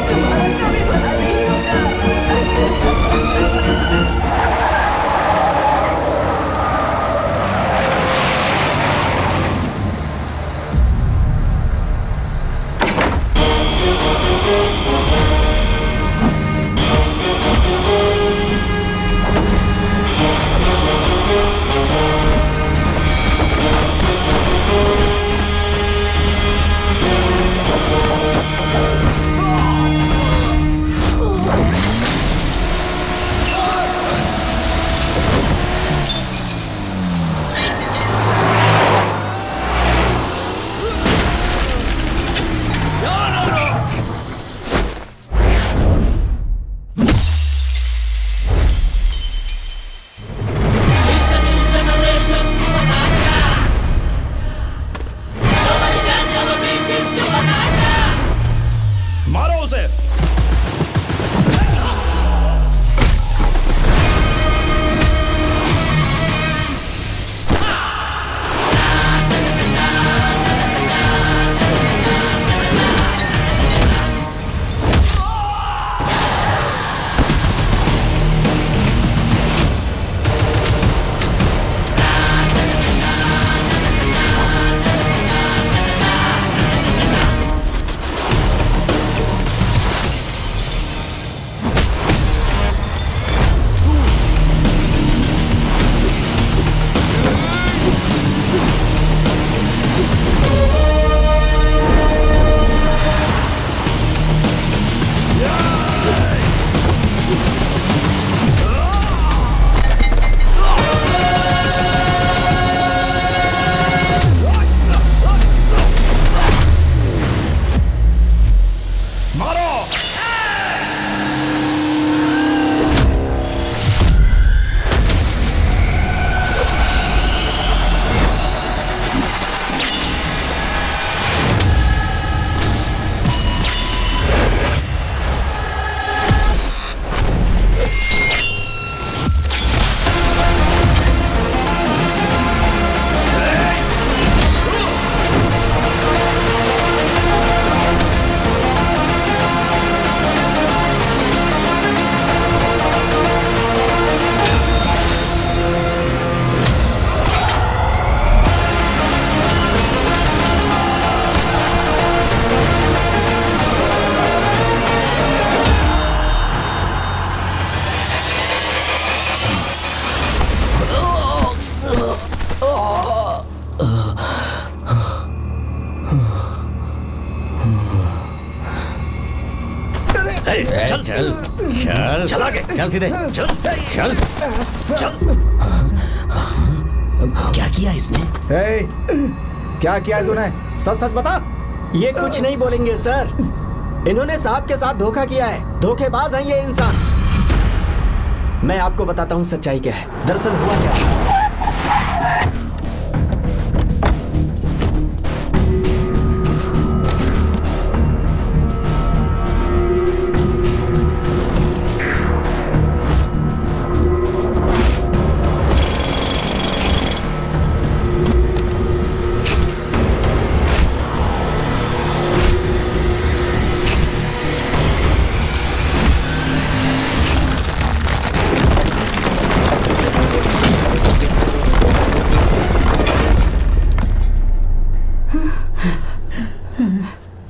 तुम्हारा कभी भला नहीं होगा। चल चल चल चल आगे चल सीधे चल चल चल। क्या किया इसने? क्या किया तूने? सच सच बता। ये कुछ नहीं बोलेंगे सर। इन्होंने साहब के साथ धोखा किया है। धोखेबाज हैं ये इंसान। मैं आपको बताता हूँ सच्चाई क्या है। दरअसल हुआ क्या है?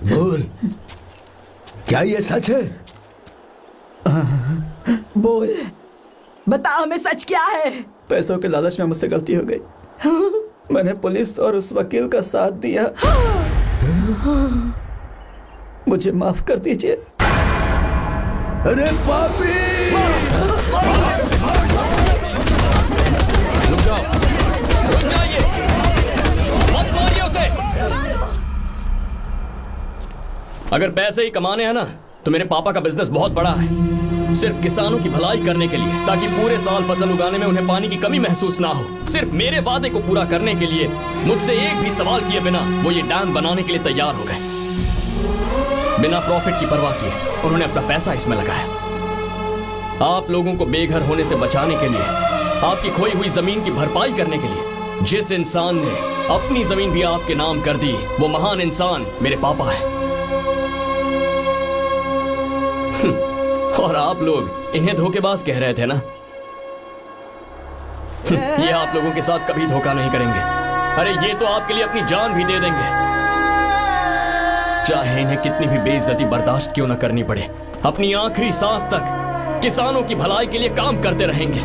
बोल, क्या ये सच है? बोल, बता हमें सच क्या है। पैसों के लालच में मुझसे गलती हो गई। मैंने पुलिस और उस वकील का साथ दिया। मुझे माफ कर दीजिए। अरे पापी! रुक जाओ, रुक जाइए, मत मारिए उसे। अगर पैसे ही कमाने हैं ना, तो मेरे पापा का बिजनेस बहुत बड़ा है, सिर्फ किसानों की भलाई करने के लिए, ताकि पूरे साल फसल उगाने में उन्हें पानी की कमी महसूस ना हो। सिर्फ मेरे वादे को पूरा करने के लिए मुझसे एक भी सवाल किए बिना वो ये डैम बनाने के लिए तैयार हो गए। बिना प्रॉफिट की परवाह किए उन्होंने अपना पैसा इसमें लगाया। आप लोगों को बेघर होने से बचाने के लिए, आपकी खोई हुई जमीन की भरपाई करने के लिए, जिस इंसान ने अपनी जमीन भी आपके नाम कर दी, वो महान इंसान मेरे पापा है। और आप लोग इन्हें धोखेबाज कह रहे थे ना? ये आप लोगों के साथ कभी धोखा नहीं करेंगे। अरे ये तो आपके लिए अपनी जान भी दे देंगे, चाहे इन्हें कितनी भी बेइज्जती बर्दाश्त क्यों न करनी पड़े। अपनी आखिरी सांस तक किसानों की भलाई के लिए काम करते रहेंगे।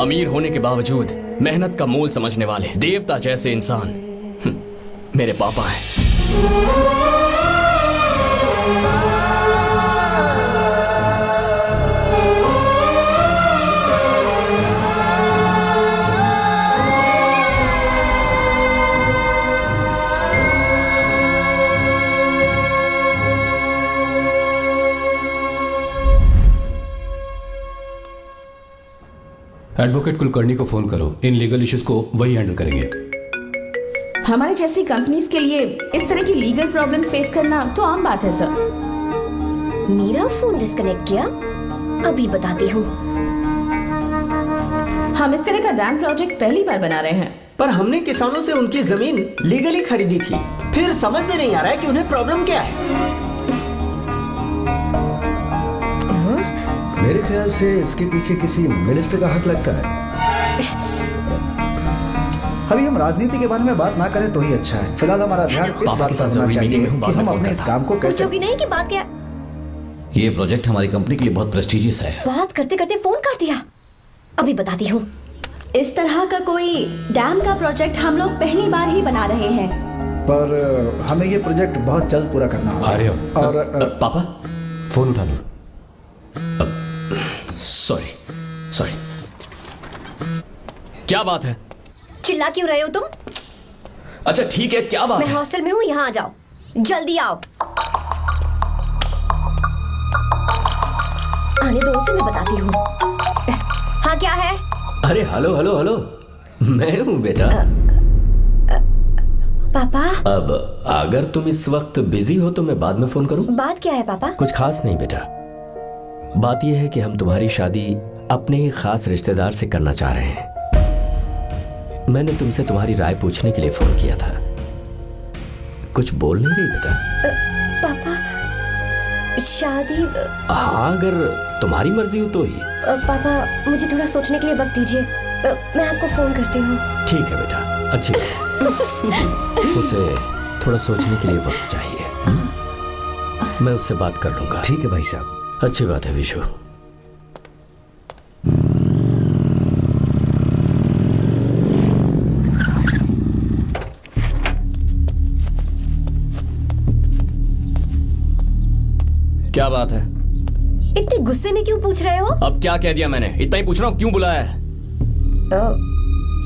अमीर होने के बावजूद मेहनत का मोल समझने वाले देवता जैसे इंसान मेरे पापा हैं। एडवोकेट कुलकर्णी को फोन करो, इन लीगल इश्यूज को वही हैंडल करेंगे। हमारी जैसी कंपनीज के लिए इस तरह की लीगल प्रॉब्लम्स फेस करना तो आम बात है सर। मेरा फोन डिस्कनेक्ट किया, अभी बताती हूँ। हम इस तरह का डैम प्रोजेक्ट पहली बार बना रहे हैं। पर हमने किसानों से उनकी जमीन लीगली खरीदी थी, फिर समझ में नहीं आ रहा है कि उन्हें प्रॉब्लम क्या है। मेरे ख्याल से इसके पीछे किसी मिनिस्टर का हाथ लगता है। अभी हम राजनीति के बारे में बात ना करें तो ही अच्छा है। फिलहाल हमारा ध्यान इस बात पर होना चाहिए कि हम अपने इस काम को कैसे। पूछोगी नहीं कि बात क्या? ये प्रोजेक्ट हमारी कंपनी के लिए बहुत प्रेस्टिजियस है। बात करते करते फोन काट दिया, अभी बताती हूँ। इस तरह का कोई डैम का प्रोजेक्ट हम लोग पहली बार ही बना रहे हैं, पर हमें ये प्रोजेक्ट बहुत जल्द पूरा करना होगा। अरे और पापा फोन उठा लो। सॉरी, क्या बात है? चिल्ला क्यों रहे हो तुम? अच्छा ठीक है, क्या बात मैं है? हॉस्टल में हूँ, यहाँ आ जाओ, जल्दी आओ। आने दो उसे, मैं बताती हूँ। हाँ क्या है? अरे हेलो हेलो हेलो, मैं हूँ बेटा। पापा, अब अगर तुम इस वक्त बिजी हो तो मैं बाद में फोन करूँ? बात क्या है पापा? कुछ खास नहीं बेटा, बात यह है कि हम तुम्हारी शादी अपने ही खास रिश्तेदार से करना चाह रहे हैं। मैंने तुमसे तुम्हारी राय पूछने के लिए फोन किया था। कुछ बोल नहीं रही बेटा? पापा, शादी? हाँ, अगर तुम्हारी मर्जी हो तो ही। पापा, मुझे थोड़ा सोचने के लिए वक्त दीजिए, मैं आपको फोन करती हूँ। ठीक है बेटा, अच्छी बात। उसे थोड़ा सोचने के लिए वक्त चाहिए। मैं उससे बात कर लूंगा। ठीक है भाई साहब, अच्छी बात है विशु। क्या बात है? इतने गुस्से में क्यों पूछ रहे हो? अब क्या कह दिया मैंने? इतना ही पूछ रहा हूँ, क्यों बुलाया है?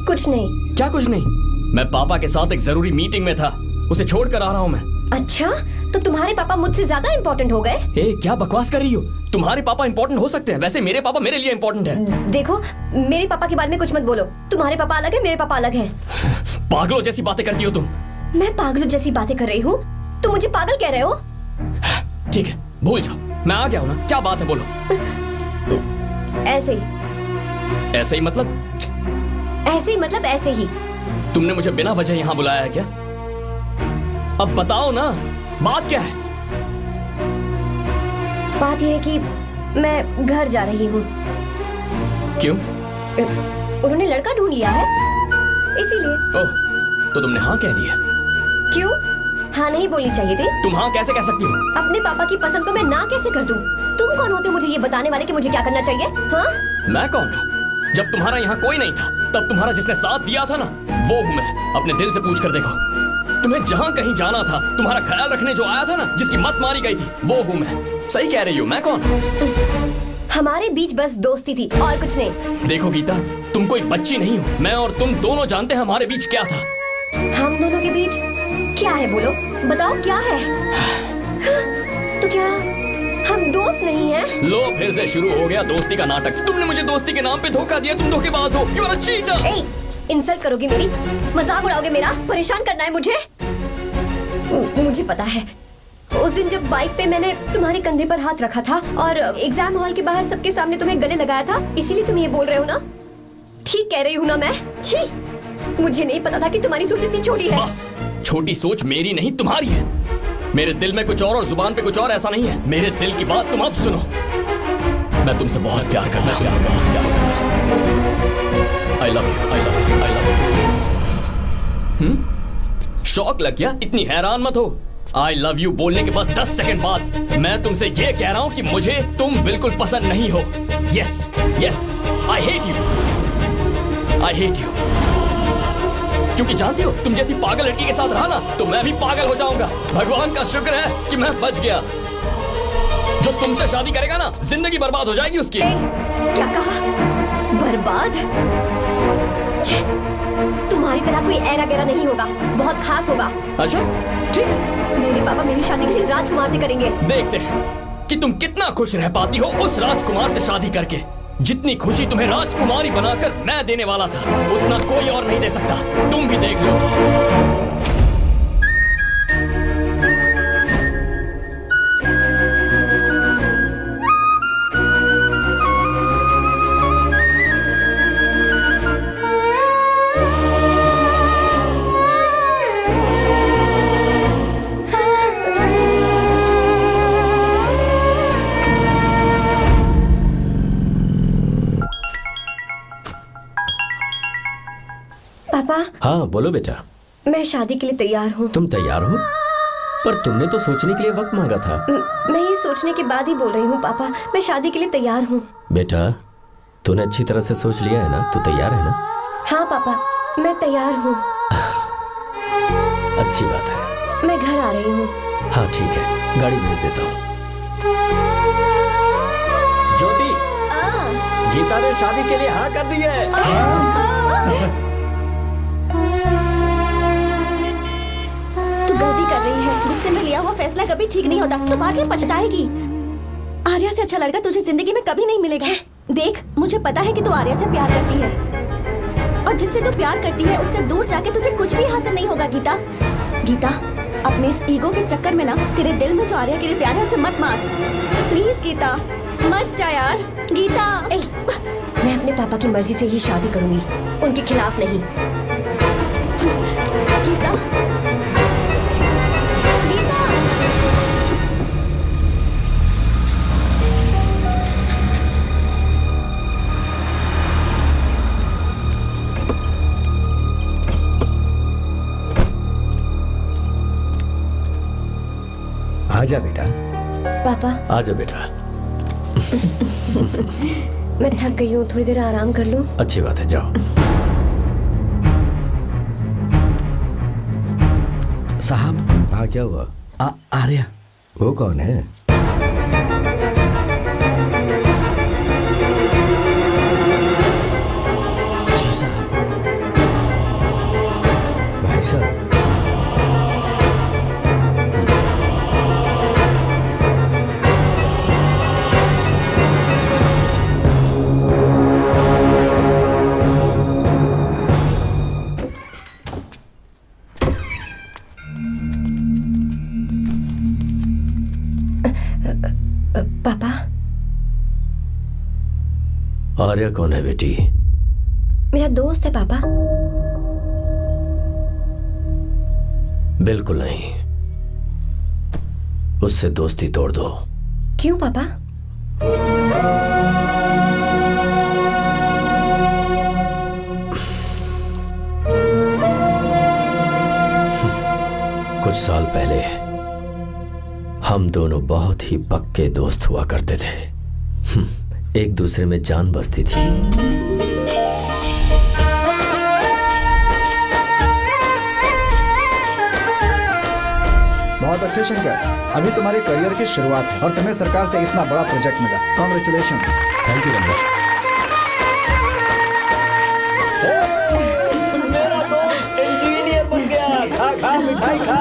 कुछ नहीं। क्या कुछ नहीं? मैं पापा के साथ एक जरूरी मीटिंग में था, उसे छोड़ कर आ रहा हूँ मैं। अच्छा, तो तुम्हारे पापा मुझसे ज्यादा इम्पोर्टेंट हो गए? क्या बकवास कर रही हो? तुम्हारे पापा इम्पोर्टेंट हो सकते हैं, वैसे मेरे पापा मेरे लिए इम्पोर्टेंट है। देखो, मेरे पापा के बारे में कुछ मत बोलो। तुम्हारे पापा अलग है, मेरे पापा अलग है। पागलों जैसी बातें करती हो तुम। मैं पागलों जैसी बातें कर रही हूँ? तुम मुझे पागल कह रहे हो? ठीक है, भूल जाओ, मैं आ गया हूँ ना। क्या बात है, बोलो। ऐसे ही। ऐसे ही मतलब? ऐसे ही मतलब ऐसे ही। तुमने मुझे बिना वजह यहाँ बुलाया है क्या? अब बताओ ना, बात क्या है? बात यह है कि मैं घर जा रही हूँ। क्यों? उन्होंने लड़का ढूंढ लिया है, इसीलिए। ओह, तो तुमने हाँ कह दिया? क्यों? हाँ नहीं बोलनी चाहिए थी। तुम हाँ कैसे कह सकती हो? अपने पापा की पसंद को मैं ना कैसे कर दूं? तुम कौन होते हो मुझे ये बताने वाले कि मुझे क्या करना चाहिए? हाँ? मैं कौन हूँ? जब तुम्हारा यहाँ कोई नहीं था तब तुम्हारा जिसने साथ दिया था ना, वो हूँ मैं। अपने दिल से पूछ कर देखो, तुम्हें जहाँ कहीं जाना था, तुम्हारा ख्याल रखने जो आया था ना, जिसकी मत मारी गई थी, वो हूँ मैं। सही कह रही हूँ, मैं कौन? हमारे बीच बस दोस्ती थी और कुछ नहीं। देखो गीता, तुम कोई बच्ची नहीं हो। मैं और तुम दोनों जानते हैं हमारे बीच क्या था। हम दोनों के बीच क्या है? बोलो, बताओ क्या है? तो क्या हम दोस्त नहीं हैं? लो फिर से शुरू हो गया दोस्ती का नाटक। तुमने मुझे दोस्ती के नाम पे धोखा दिया। तुम धोखेबाज हो। You are a cheater. ए, इंसल्ट करोगे मेरी? मजाक उड़ाओगे मेरा? परेशान करना है मुझे? मुझे पता है, उस दिन जब बाइक पे मैंने तुम्हारे कंधे पर हाथ रखा था और एग्जाम हॉल के बाहर सबके सामने तुम्हें गले लगाया था, इसीलिए तुम ये बोल रहे हो ना? ठीक कह रही हूँ ना मैं? छी, मुझे नहीं पता था कि तुम्हारी सोच इतनी छोटी है। बस, छोटी सोच मेरी नहीं तुम्हारी है। मेरे दिल में कुछ और जुबान पे कुछ और, ऐसा नहीं है। मेरे दिल की बात तुम अब सुनो। मैं तुमसे बहुत प्यार करता हूँ। I love you, I love you, I love you. शौक लग गया? इतनी हैरान मत हो। आई लव यू बोलने के बस 10 सेकंड बाद मैं तुमसे ये कह रहा हूँ कि मुझे तुम बिल्कुल पसंद नहीं हो। Yes yes, I hate you, I hate you. क्योंकि जानती हो, तुम जैसी पागल लड़की के साथ रहा ना, तो मैं भी पागल हो जाऊंगा। भगवान का शुक्र है कि मैं बच गया। जो तुमसे शादी करेगा ना, जिंदगी बर्बाद हो जाएगी उसकी। क्या कहा? बर्बाद? छे, तुम्हारी तरह कोई ऐरा गैरा नहीं होगा, बहुत खास होगा। अच्छा ठीक है, मेरे पापा मेरी शादी किसी राजकुमार से करेंगे। देखते हैं कि तुम कितना खुश रह पाती हो उस राजकुमार से शादी करके। जितनी खुशी तुम्हें राजकुमारी बनाकर मैं देने वाला था, उतना कोई और नहीं दे सकता। तुम भी देख लो। पापा, हाँ बोलो बेटा। मैं शादी के लिए तैयार हूँ। तुम तैयार हो? पर तुमने तो सोचने के लिए वक्त मांगा था। मैं ये सोचने के बाद ही बोल रही हूँ पापा, मैं शादी के लिए तैयार हूँ। बेटा, तूने अच्छी तरह से सोच लिया है ना? तू तैयार है ना? हाँ पापा, मैं तैयार हूँ। अच्छी बात है। मैं घर आ रही हूँ। हाँ ठीक है, गाड़ी भेज देता हूँ। ज्योति, गीता ने शादी के लिए हाँ कर दी है। तू गलती कर रही है। गुस्से में लिया हुआ फैसला कभी ठीक नहीं होता। तो बाद में पछताएगी। आर्या से अच्छा लड़का तुझे जिंदगी में कभी नहीं मिलेगा। देख, मुझे पता है कि तू आर्या से प्यार करती है, और जिससे तू प्यार करती है उससे दूर जाके तुझे कुछ भी हासिल नहीं होगा। गीता, गीता, अपने इस ईगो के चक्कर में ना तेरे दिल में जो आर्या के लिए प्यार है उसे मत मार। प्लीज गीता, मत जा यार। गीता, मैं अपने पापा की मर्जी से ही शादी करूंगी, उनके खिलाफ नहीं। गीता, गीता। आजा बेटा। पापा, आजा बेटा। मैं थक गई हूँ, थोड़ी देर आराम कर लूँ। अच्छी बात है, जाओ। साहब। हाँ क्या हुआ? आर्या। वो कौन है? जी साहब। भाई साहब, पापा, आर्या कौन है बेटी? मेरा दोस्त है पापा। बिल्कुल नहीं, उससे दोस्ती तोड़ दो। क्यों पापा? कुछ साल पहले हम दोनों बहुत ही पक्के दोस्त हुआ करते थे। एक दूसरे में जान बसती थी। बहुत अच्छे शंकर, अभी तुम्हारे करियर की शुरुआत है और तुम्हें सरकार से इतना बड़ा प्रोजेक्ट मिला। कॉन्ग्रेचुलेशंस। थैंक यू रंगा। मेरा दोस्त इंजीनियर बन गया। खा खा मिठाई खा।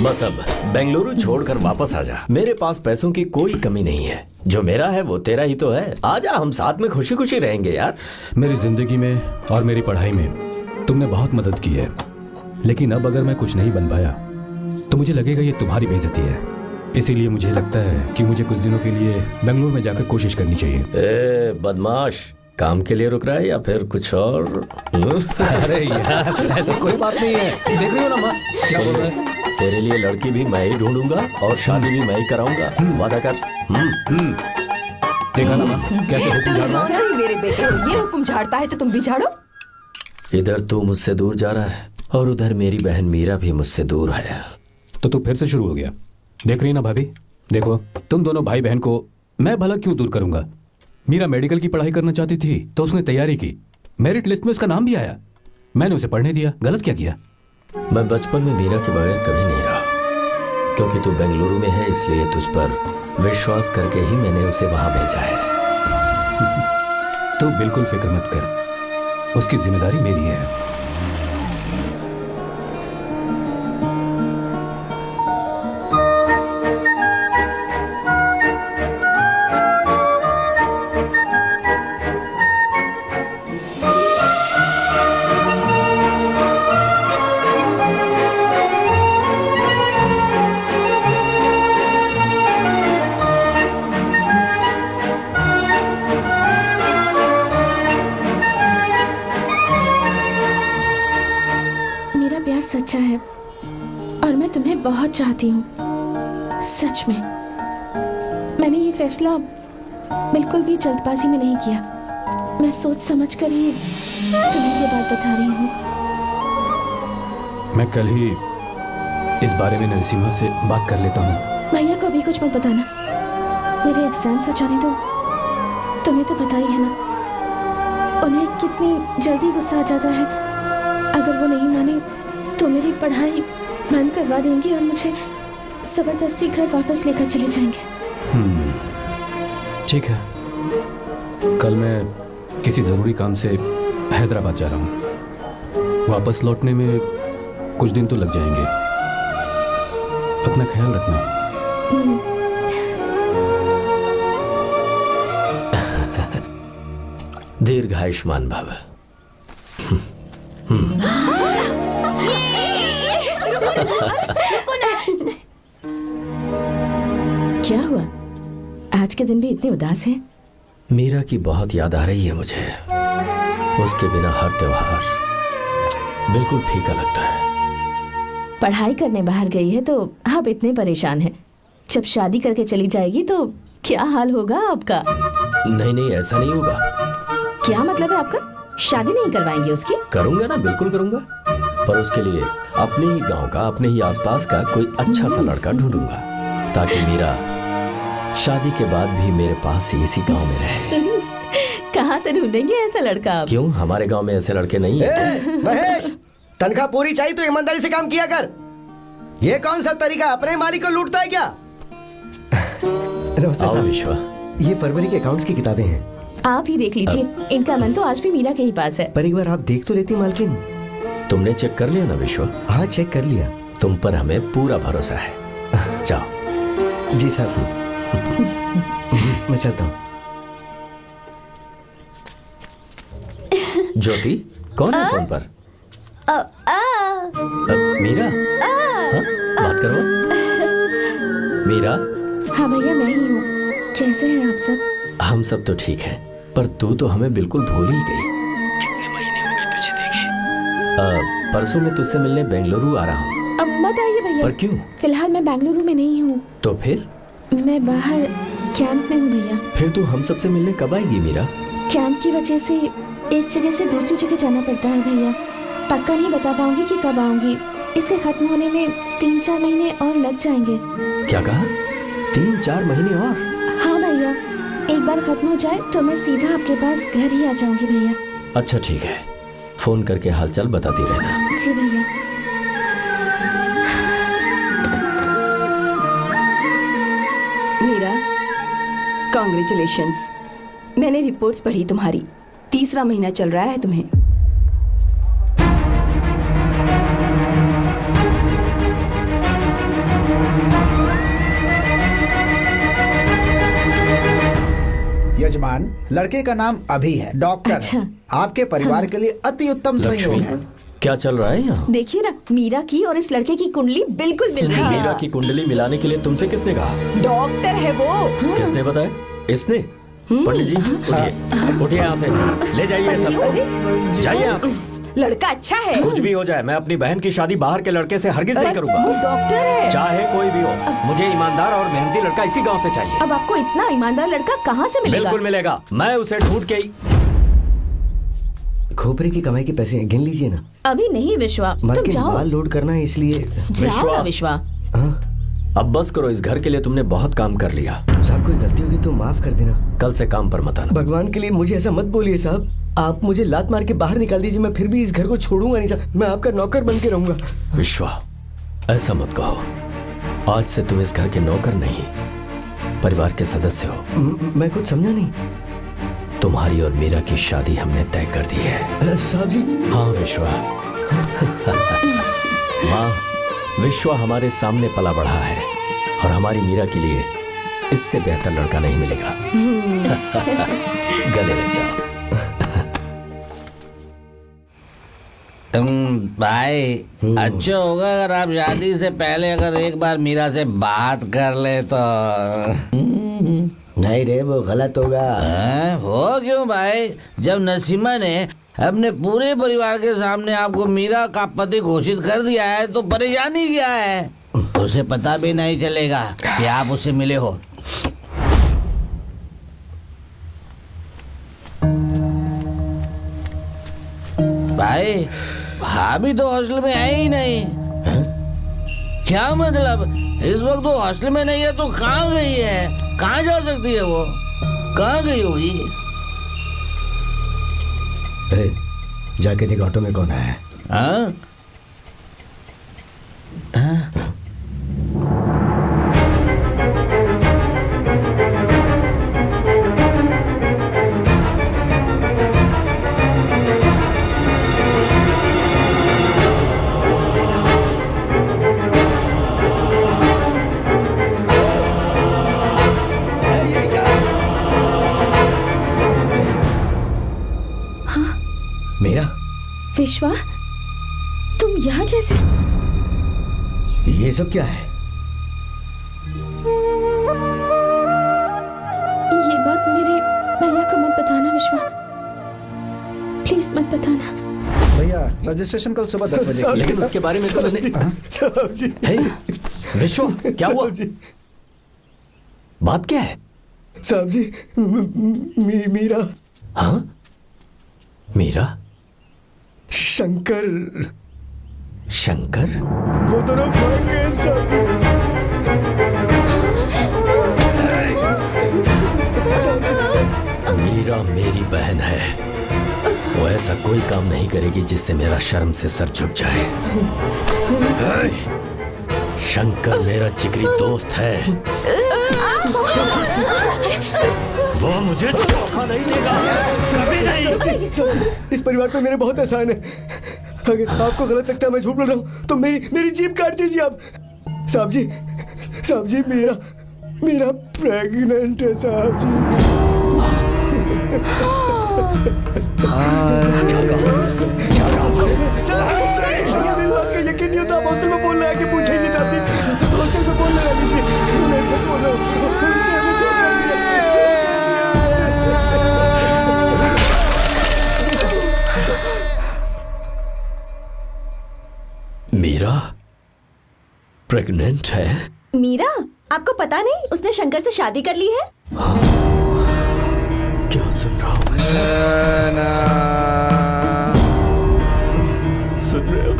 बस अब बेंगलुरु छोड़कर वापस आ जा। मेरे पास पैसों की कोई कमी नहीं है। जो मेरा है वो तेरा ही तो है। आजा, हम साथ में खुशी खुशी रहेंगे यार। मेरी जिंदगी में और मेरी पढ़ाई में तुमने बहुत मदद की है, लेकिन अब अगर मैं कुछ नहीं बन पाया तो मुझे लगेगा ये तुम्हारी बेइज्जती है। इसीलिए मुझे लगता है कि मुझे कुछ दिनों के लिए बेंगलुरु में जाकर कोशिश करनी चाहिए। ए बदमाश, काम के लिए रुक रहा है या फिर कुछ और? अरे यार, ऐसी कोई बात नहीं है। देख रही हो ना माँ, क्या बोल रहा है? तेरे लिए लड़की भी मैं ही ढूंढूंगा और शादी भी मैं ही कराऊंगा। वादा कर। देखा ना माँ, कैसे हुक्म झाड़ रहा है? नहीं मेरे बेटे हो, ये हुक्म झाड़ता है तो तुम भी झाड़ो। इधर तू मुझसे दूर जा रहा है और उधर मेरी बहन मीरा भी मुझसे दूर है। तो तू फिर से शुरू हो गया। देख रही ना भाभी, देखो तुम दोनों भाई बहन को मैं भला क्यों दूर करूंगा। मीरा मेडिकल की पढ़ाई करना चाहती थी तो उसने तैयारी की, मेरिट लिस्ट में उसका नाम भी आया, मैंने उसे पढ़ने दिया। गलत क्या किया? मैं बचपन में मीरा के बगैर कभी नहीं रहा, क्योंकि तू बेंगलुरु में है इसलिए तुझ पर विश्वास करके ही मैंने उसे वहां भेजा है। तू बिल्कुल फिक्र मत कर, उसकी जिम्मेदारी मेरी है। सच्चा है और मैं तुम्हें बहुत चाहती हूँ, सच में। मैंने ये फैसला बिल्कुल भी जल्दबाजी में नहीं किया। मैं सोच समझ कर ही तुम्हें ये बात बता रही हूँ। मैं कल ही इस बारे में नरसिम्हा से बात कर लेता हूँ। भैया को अभी कुछ मत बताना, मेरे एग्जाम्स हो जाने दो। तुम्हें तो पता ही है ना उन्हें कितनी जल्दी गुस्सा आ जाता है। अगर वो नहीं माने तो मेरी पढ़ाई बंद करवा देंगे और मुझे जबरदस्ती घर वापस लेकर चले जाएंगे। ठीक है, कल मैं किसी जरूरी काम से हैदराबाद जा रहा हूँ। वापस लौटने में कुछ दिन तो लग जाएंगे। अपना ख्याल रखना। दीर्घायुष्मान भव। क्या हुआ? आज के दिन भी इतने उदास हैं? मीरा की बहुत याद आ रही है मुझे। उसके बिना हर त्योहार बिल्कुल फीका लगता है। पढ़ाई करने बाहर गई है तो आप इतने परेशान हैं। जब शादी करके चली जाएगी तो क्या हाल होगा आपका? नहीं नहीं, ऐसा नहीं होगा। क्या मतलब है आपका? शादी नहीं करवाएंगे उसकी? करूंगा ना, बिल्कुल करूंगा, पर उसके लिए अपने ही गांव का, अपने ही आसपास का कोई अच्छा सा लड़का ढूंढूंगा ताकि मीरा शादी के बाद भी मेरे पास ही इसी गांव में रहे। कहाँ से ढूंढेंगे ऐसा लड़का आप? क्यों, हमारे गांव में ऐसे लड़के नहीं हैं? महेश, तनख्वाह पूरी चाहिए तो ईमानदारी से काम किया कर। ये कौन सा तरीका, अपने मालिक को लूटता है क्या? नमस्ते साहब। विश्वा, ये फरवरी के अकाउंट्स की किताबें हैं। आप ही देख लीजिए, इनका मन तो आज भी मीरा के ही पास है। पर एक बार आप देख तो लेती मालकिन। तुमने चेक कर लिया ना विश्वा? हाँ, चेक कर लिया। तुम पर हमें पूरा भरोसा है। जाओ। जी साहब। मैं चलता हूँ। ज्योति, कौन है फोन पर? मीरा? हाँ? बात करो। मीरा? हाँ भैया, मैं ही हूँ। कैसे हैं आप सब? हम सब तो ठीक हैं, पर तू तो हमें बिल्कुल भूल ही गई। कितने महीने हो गए तुझे देखे। परसों मैं तुझसे मिलने बेंगलुरु आ रहा हूँ। अब मत आइए भैया। पर क्यों? फिलहाल मैं बेंगलुरु में नहीं हूँ। तो फिर? मैं बाहर कैंप में हूँ भैया। फिर तू हम सबसे मिलने कब आएगी मीरा? कैंप की वजह से एक जगह से दूसरी जगह जाना पड़ता है भैया। पक्का नहीं बता पाऊंगी कि कब आऊंगी, इसके खत्म होने में 3-4 महीने और लग जाएंगे। क्या कहा? 3-4 महीने और? हाँ भैया, एक बार खत्म हो जाए तो मैं सीधा आपके पास घर ही आ जाऊंगी भैया। अच्छा ठीक है, फोन करके हालचाल बताती रहना। जी भैया। मीरा, कॉन्ग्रेचुलेशंस। मैंने रिपोर्ट्स पढ़ी तुम्हारी, 3रा महीना चल रहा है तुम्हें। यजमान, लड़के का नाम अभी है, डॉक्टर। अच्छा। आपके परिवार के लिए अति उत्तम संयोग है। क्या चल रहा है यहाँ? देखिए ना, मीरा की और इस लड़के की कुंडली बिल्कुल मिल रही है। मीरा की कुंडली मिलाने के लिए तुमसे किसने कहा? डॉक्टर है वो। किसने बताया? इसने? पंडित जी उठिए, उठिए यहाँ से, ले जाइए सब, जाइए यहाँ से। लड़का अच्छा है। कुछ भी हो जाए, मैं अपनी बहन की शादी बाहर के लड़के से हरगिज नहीं वो करूंगा। डॉक्टर है। चाहे कोई भी हो, मुझे ईमानदार और मेहनती लड़का इसी गांव से चाहिए। अब आपको इतना ईमानदार लड़का कहाँ से मिलेगा? बिल्कुल मिलेगा, मैं उसे ढूंढ के ही। खोपरे की कमाई के पैसे गिन लीजिए ना। अभी नहीं विश्वा, तुम मार्केट जाओ। माल लोड करना है इसलिए। जाओ ना विश्वा। हाँ? अब बस करो, इस घर के लिए तुमने बहुत काम कर लिया। साहब कोई गलती होगी तो माफ कर देना। कल से काम पर मत आना। भगवान के लिए मुझे ऐसा मत बोलिए साहब। आप मुझे लात मार के बाहर निकाल दीजिए, मैं फिर भी इस घर को छोड़ूंगा नहीं साहब। मैं आपका नौकर बन के रहूंगा। विश्वा, ऐसा मत कहो। आज से तुम इस घर के नौकर नहीं, परिवार के सदस्य हो। मैं कुछ समझा नहीं। तुम्हारी और मीरा की शादी हमने तय कर दी है। साहब जी। हाँ विश्वा। माँ, विश्वा हमारे सामने पला बढ़ा है और हमारी मीरा के लिए इससे बेहतर लड़का नहीं मिलेगा। गले लग जाओ। भाई, अच्छा होगा अगर आप शादी से पहले अगर एक बार मीरा से बात कर ले तो। नहीं रे, वो गलत होगा। वो क्यों भाई? जब नसीमा ने अपने पूरे परिवार के सामने आपको मीरा का पति घोषित कर दिया है तो परेशानी क्या है? उसे पता भी नहीं चलेगा कि आप उससे मिले हो। भाई, भाभी तो हॉस्टल में है ही नहीं। क्या मतलब? इस वक्त वो हॉस्टल में नहीं है तो कहाँ गई है? कहाँ जा सकती है वो? कहाँ गई होगी? जाके देख ऑटो में कौन है। हाँ? मेरा विश्वा, तुम यहाँ कैसे? ये सब क्या है? ये बात मेरे भैया को मत बताना विश्वा, प्लीज मत बताना। भैया, रजिस्ट्रेशन कल सुबह 10 बजे की है। लेकिन उसके बारे में तो मैंने। साहब जी। हे, विश्वा, क्या हुआ? बात क्या है? साहब जी, मीरा। हाँ? मीरा? शंकर। शंकर? वो दोनों भाग गए साहब जी। मीरा मेरी बहन है, वो ऐसा कोई काम नहीं करेगी जिससे मेरा शर्म से सर झुक जाए। शंकर मेरा जिगरी दोस्त है, वो मुझे धोखा नहीं देगा, कभी नहीं। इस परिवार पे मेरे बहुत एहसान है। अगर आपको गलत लगता है मैं झूठ बोल रहा हूँ तो मेरी जीभ काट दीजिए आप। साहब जी, मेरा प्रेग्नेंट है साहब जी। यकीन नहीं होता, आप हॉस्टल में फोन लगा के पूछेंगे साहब जी। हॉस्टल में फोन लगा दीजिए, मैं सच बोल रहा हूँ। मीरा प्रेग्नेंट है? मीरा, आपको पता नहीं उसने शंकर से शादी कर ली है? क्या सुन रहा हूँ मैं? सुन रहे हो?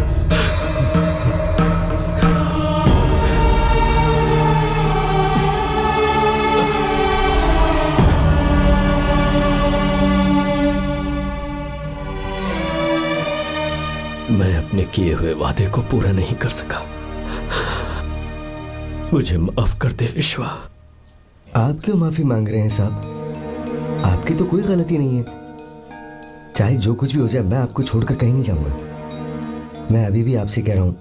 किए हुए वादे को पूरा नहीं कर सका। मुझे माफ कर दे विश्वा। आप क्यों माफी मांग रहे हैं साहब? आपकी तो कोई गलती नहीं है। चाहे जो कुछ भी हो जाए, मैं आपको छोड़कर कहीं नहीं जाऊंगा। मैं अभी भी आपसे कह रहा हूं,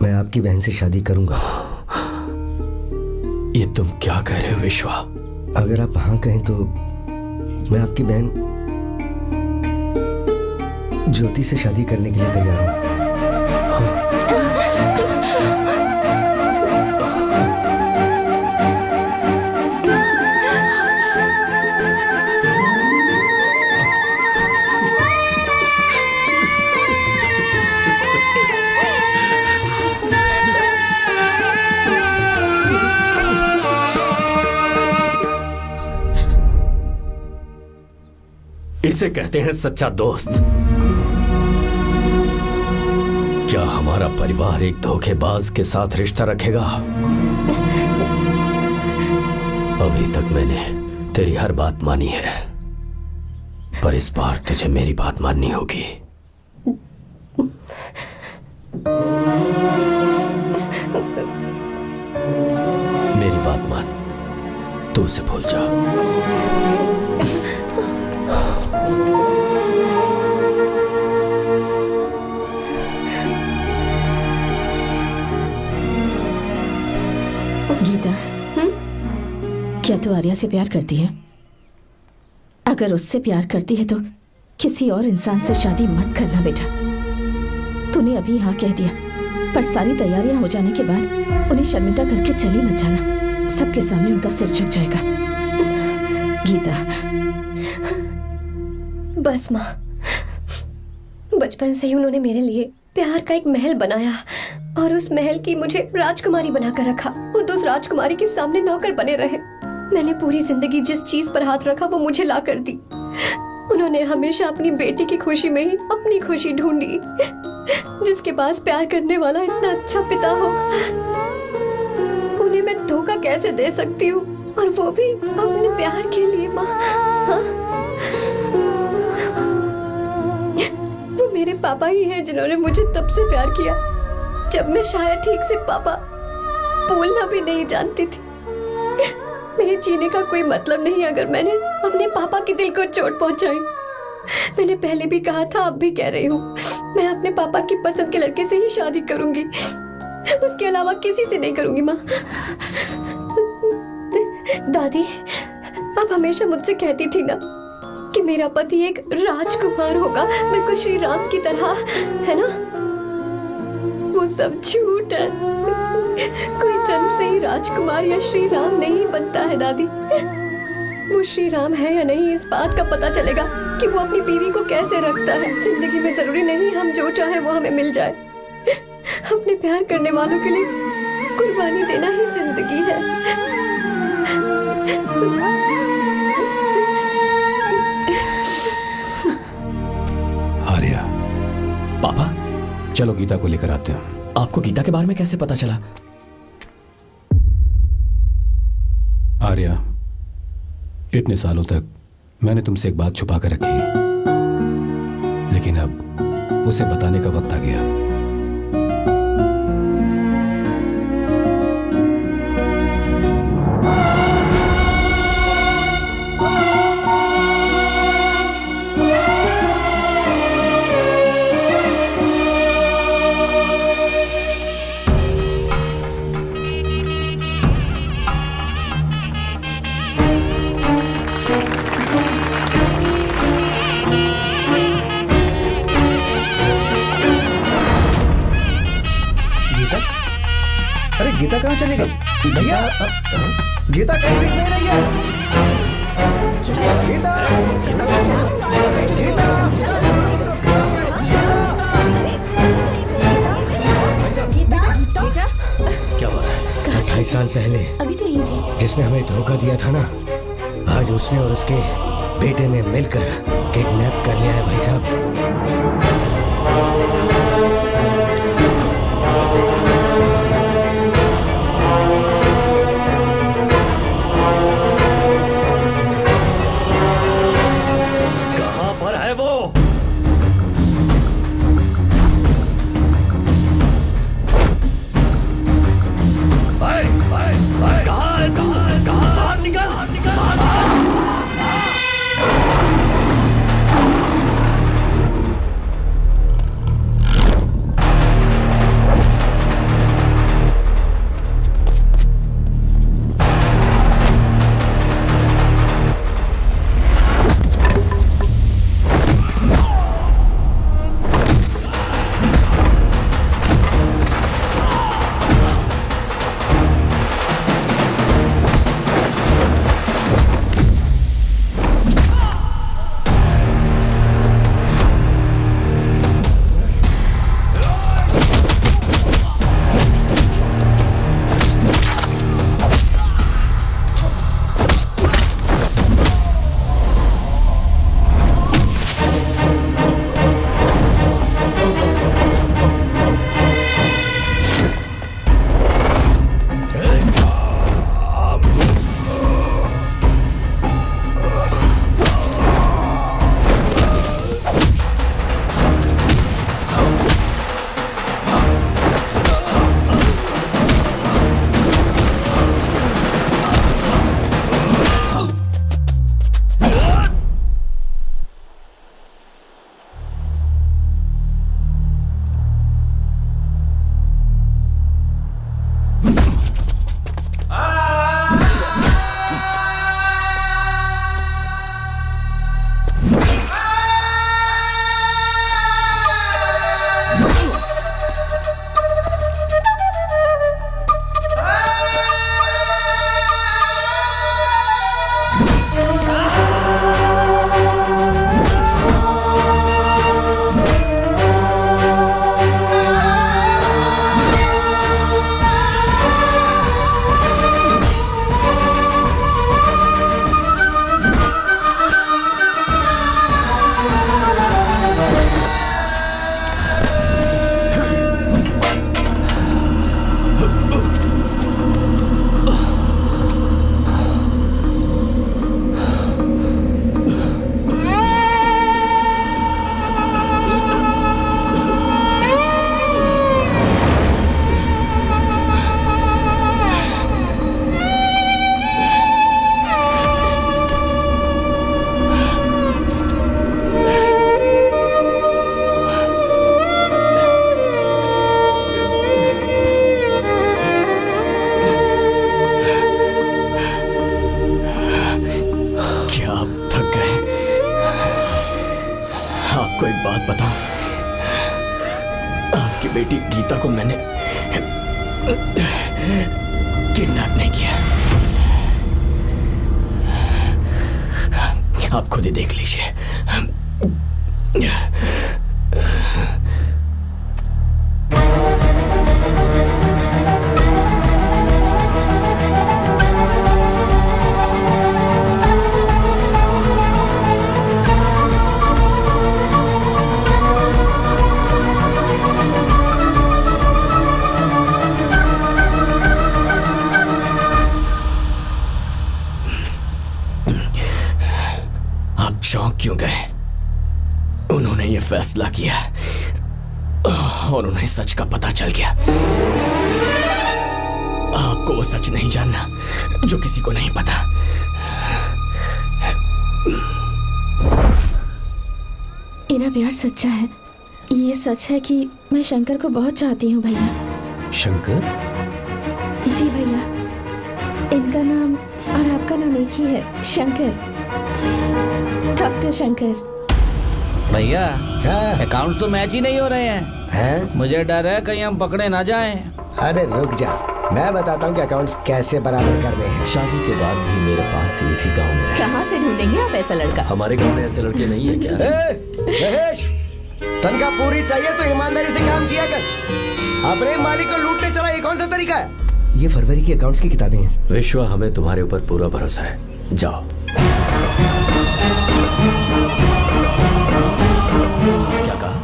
मैं आपकी बहन से शादी करूंगा। ये तुम क्या कह रहे हो विश्वा? अगर आप हाँ कहें तो मैं आपकी बहन ज्योति से शादी करने के लिए तैयार हूं। इसे कहते हैं सच्चा दोस्त। क्या हमारा परिवार एक धोखेबाज के साथ रिश्ता रखेगा? अभी तक मैंने तेरी हर बात मानी है, पर इस बार तुझे मेरी बात माननी होगी। मेरी बात मान, तू उसे भूल जा। गीता, क्या तू आर्या से प्यार करती है? अगर उससे प्यार करती है तो किसी और इंसान से शादी मत करना बेटा। तूने अभी हाँ कह दिया, पर सारी तैयारियां हो जाने के बाद उन्हें शर्मिंदा करके चली मत जाना। सबके सामने उनका सिर झुक जाएगा। गीता, बस माँ, बचपन से ही उन्होंने मेरे लिए प्यार का एक महल बनाया और उस महल की मुझे राजकुमारी बनाकर रखा। वो उस राजकुमारी के सामने नौकर बने रहे। मैंने पूरी जिंदगी जिस चीज पर हाथ रखा वो मुझे ला कर दी। उन्होंने हमेशा अपनी बेटी की खुशी में ही अपनी खुशी ढूंढी। जिसके पास प्यार करने वाला इतना अच्छा पिता हो, उन्हें मैं धोखा कैसे दे सकती हूँ, और वो भी अपने प्यार के लिए। माँ, हाँ? वो मेरे पापा ही हैं जिन्होंने मुझे तब से प्यार किया जब मैं शायद ठीक से पापा बोलना भी नहीं जानती थी। मेरे जीने का कोई मतलब नहीं अगर मैंने अपने पापा के दिल को चोट पहुंचाई। मैंने पहले भी कहा था, अब भी कह रही हूँ, मैं अपने पापा की पसंद के लड़के से ही शादी करूंगी, उसके अलावा किसी से नहीं करूंगी। माँ, दादी आप हमेशा मुझसे कहती थी ना कि मेरा पति एक राजकुमार होगा, बिल्कुल श्री राम की तरह, है ना? वो सब झूठ है। कोई जन्म से ही राजकुमार या श्री राम नहीं बनता है दादी। वो श्री राम है या नहीं, इस बात का पता चलेगा कि वो अपनी बीवी को कैसे रखता है। जिंदगी में जरूरी नहीं हम जो चाहे वो हमें मिल जाए। अपने प्यार करने वालों के लिए कुर्बानी देना ही जिंदगी है। आर्या, पापा, चलो गीता को लेकर आते हैं। आपको गीता के बारे में कैसे पता चला? आर्या, इतने सालों तक मैंने तुमसे एक बात छुपा कर रखी, लेकिन अब उसे बताने का वक्त आ गया। गीता कहाँ चली गई? भैया, गीता कहीं दिख नहीं रही है। गीता, बेटा, क्या बात है? 28 साल पहले अभी तो यही थी। जिसने हमें धोखा दिया था ना, आज उसने और उसके बेटे ने मिलकर किडनैप कर लिया है भाई साहब। आपकी बेटी गीता को मैंने किडनैप नहीं किया। आप खुद ही देख लीजिए। आप चौंक क्यों गए? उन्होंने ये फैसला किया और उन्हें सच का पता चल गया। आपको वो सच नहीं जानना जो किसी को नहीं पता। मेरा प्यार सच्चा है। ये सच है कि मैं शंकर को बहुत चाहती हूँ भैया। शंकर? जी भैया, इनका नाम और आपका नाम एक ही है, शंकर, डॉक्टर शंकर। भैया क्या? अकाउंट्स तो मैच ही नहीं हो रहे हैं। हैं? मुझे डर है कहीं हम पकड़े ना जाएं। अरे रुक जा, मैं बताता हूँ कि अकाउंट्स कैसे बराबर करने हैं। शादी के बाद भी मेरे पास इसी गांव में रहे। कहाँ से ढूंढेंगे आप ऐसा लड़का? हमारे गांव में ऐसे लड़के नहीं है क्या? महेश, तनख्वाह पूरी चाहिए तो ईमानदारी से काम किया कर। अपने मालिक को लूटने चला, ये कौन सा तरीका है? ये फरवरी की अकाउंट्स की किताबें हैं। विश्वा, हमें तुम्हारे ऊपर पूरा भरोसा है। जाओ। क्या कहा?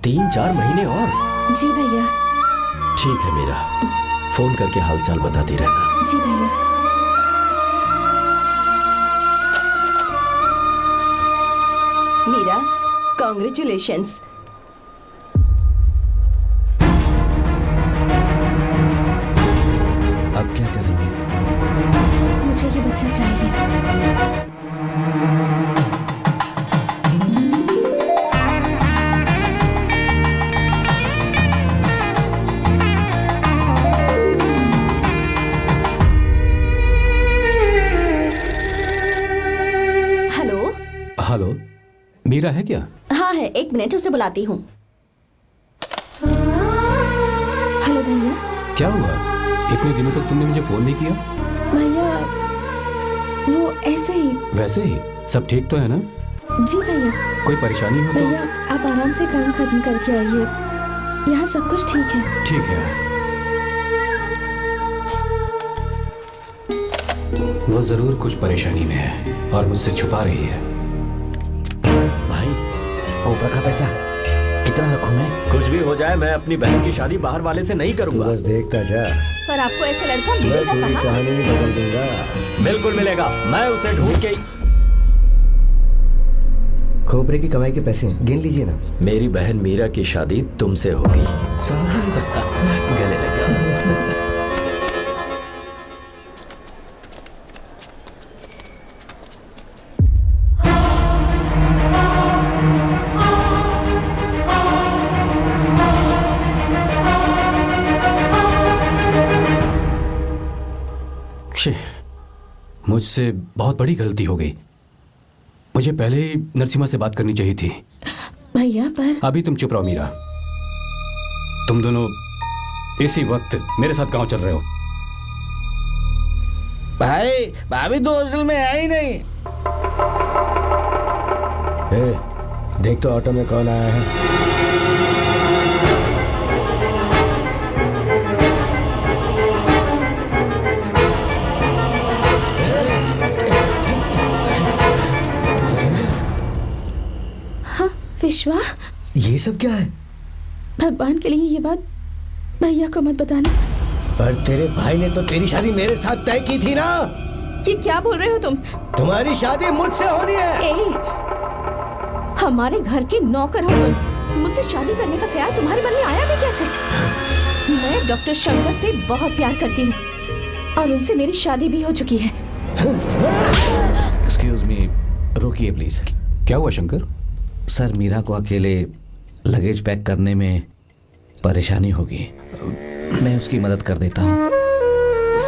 3-4 महीने और? जी भैया। ठीक है मीरा, फोन करके हालचाल बताती रहना। जी भैया। मीरा, कॉन्ग्रेचुलेशंस। अब क्या करेंगे? मुझे ये बच्चा चाहिए। हेलो। हेलो, मीरा है क्या? हाँ है, 1 मिनट, उसे बुलाती हूँ। हेलो भैया। क्या हुआ? इतने दिनों तक तुमने मुझे फोन नहीं किया? भैया वो ऐसे ही। वैसे ही सब ठीक तो है ना? जी भैया। कोई परेशानी हो भैया आप आराम से काम खत्म करके आइए, यहाँ सब कुछ ठीक है। तो? ठीक है। वो जरूर कुछ परेशानी में है और मुझसे छुपा रही है। भाई, ऊपर का पैसा कितना रखूं मैं? कुछ भी हो जाए, मैं अपनी बहन की शादी बाहर वाले से नहीं तू करूंगा। बस देखता जा, पर आपको ऐसा लड़का मैं मिलेगा पूरी कहाँ? कहानी ही बदल दूंगा। बिल्कुल मिलेगा, मैं उसे ढूंढ के। खोपरे की कमाई के पैसे गिन लीजिए ना। मेरी बहन मीरा की शादी तुमसे होगी। गले लग जाओ। मुझसे बहुत बड़ी गलती हो गई। मुझे पहले ही नरसिम्हा से बात करनी चाहिए थी। भैया पर अभी तुम चुप रहो मीरा। तुम दोनों इसी वक्त मेरे साथ गांव चल रहे हो। भाई भाभी तो हॉस्टल में है ही नहीं। देख तो ऑटो में कौन आया है। विश्वा, ये सब क्या है? भगवान के लिए ये बात भैया को मत बताना। पर तेरे भाई ने तो तेरी शादी मेरे साथ तय की थी ना। ये क्या बोल रहे हो तुम? तुम्हारी शादी मुझसे होनी है। हमारे घर के नौकर हो तुम, मुझसे शादी करने का ख्याल तुम्हारे मन में आया भी कैसे? मैं डॉक्टर शंकर से बहुत प्यार करती हूँ और उनसे मेरी शादी भी हो चुकी है। एक्सक्यूज मी, रोकिए प्लीज। क्या हुआ शंकर? सर, मीरा को अकेले लगेज पैक करने में परेशानी होगी, मैं उसकी मदद कर देता हूँ।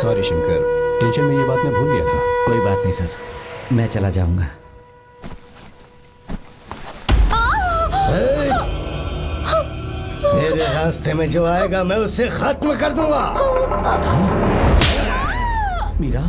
सॉरी शंकर, टेंशन में ये बात मैं भूल गया था। कोई बात नहीं सर, मैं चला जाऊंगा। मेरे रास्ते में जो आएगा मैं उसे खत्म कर दूंगा। मीरा,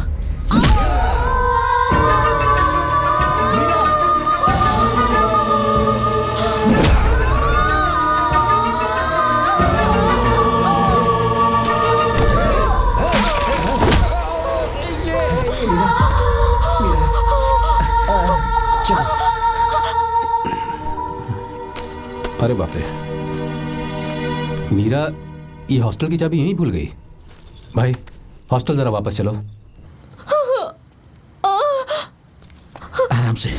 अरे बाप रे, मीरा ये हॉस्टल की चाबी यहीं भूल गई। भाई हॉस्टल जरा वापस चलो। आराम से।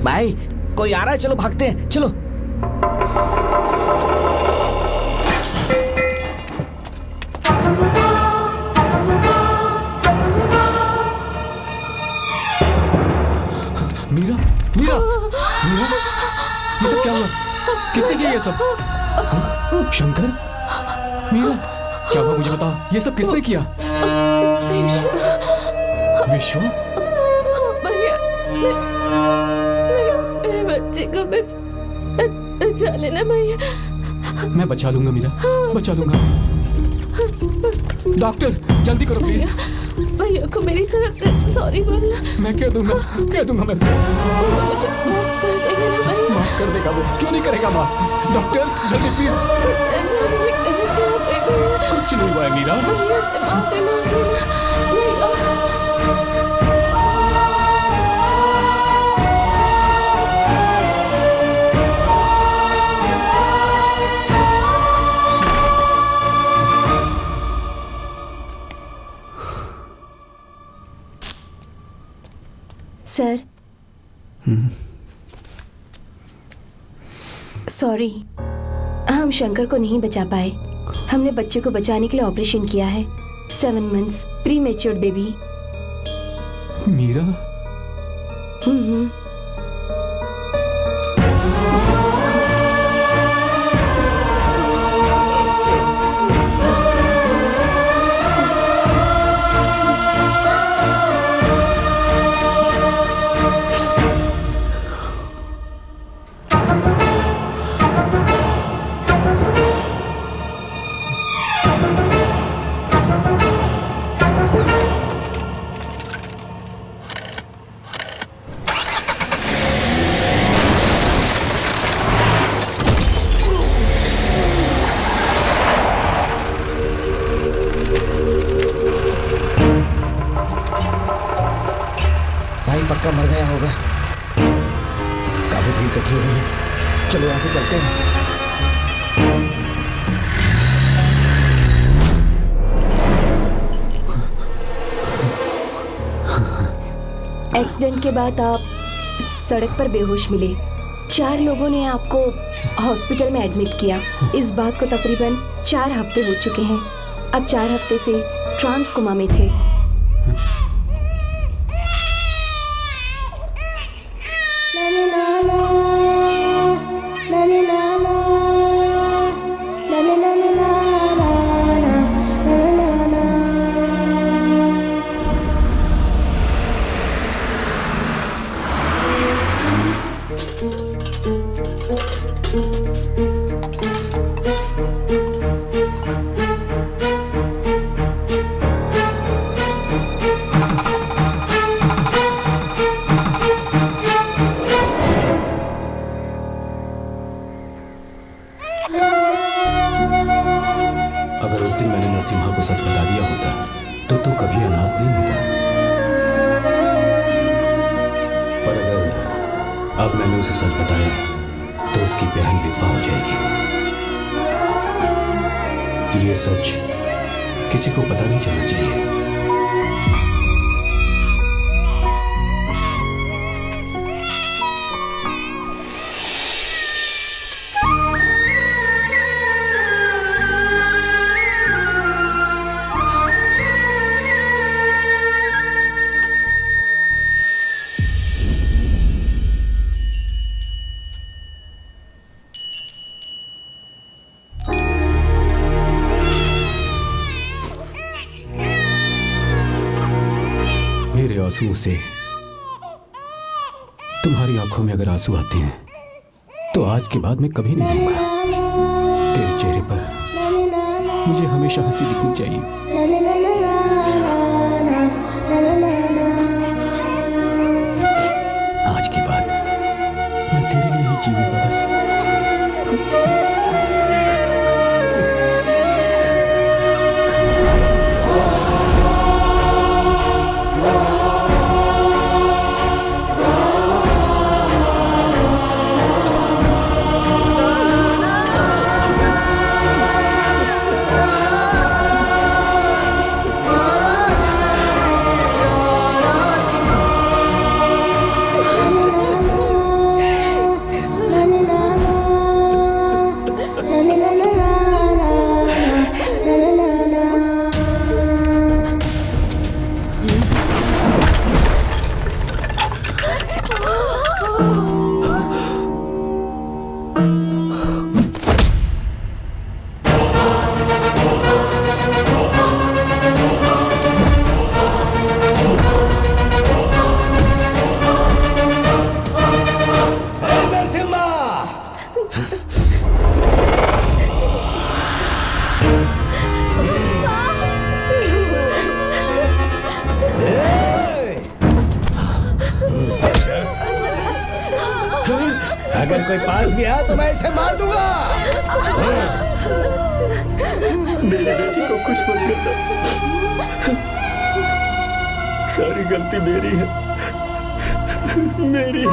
भाई कोई आ रहा है, चलो भागते हैं, चलो। मीरा, मीरा, मीरा, ये सब क्या हुआ? किसने किया ये सब? शंकर, मीरा, क्या हुआ मुझे बता, ये सब किसने किया? विश्व, मेरे बच्चे को बचा लेना भैया। मैं बचा लूंगा मीरा, बचा लूंगा। डॉक्टर जल्दी करो प्लीज। भैया को मेरी तरफ से सॉरी बोलना। मैं कह दूंगा मैं। मुझे माफ कर देगा ना भैया। माफ कर देगा वो, क्यों नहीं करेगा माफ? डॉक्टर जल्दी प्लीज। कुछ नहीं हुआ है मीरा। भैया से माफी मांग लेना भैया। सर, सॉरी, हम शंकर को नहीं बचा पाए। हमने बच्चे को बचाने के लिए ऑपरेशन किया है। 7 months pre matured baby. Meera, पक्का मर गया होगा। काफी भीड़ इकट्ठी हो गई है, चलो यहाँ से चलते हैं। एक्सीडेंट के बाद आप सड़क पर बेहोश मिले। 4 लोगों ने आपको हॉस्पिटल में एडमिट किया। इस बात को तकरीबन 4 हफ्ते हो चुके हैं। अब 4 हफ्ते से ट्रांस कोमा में थे। अगर उस दिन मैंने नरसिम्हा को सच बता दिया होता तो तू कभी अनाथ नहीं होता। पर अगर अब मैंने उसे सच बताया तो उसकी बहन विधवा हो जाएगी। ये सच किसी को पता नहीं चलना चाहिए। मेरे आंसुओं से तुम्हारी आंखों में अगर आंसू आते हैं तो आज के बाद मैं कभी नहीं रहूंगा। तेरे चेहरे पर मुझे हमेशा हंसी दिखनी चाहिए। आज के बाद मैं तेरे लिए ही जीऊंगा बस। अगर कोई पास भी आया तो मैं इसे मार दूंगा। मेरी बेटी को कुछ मत करना, सारी गलती मेरी है, मेरी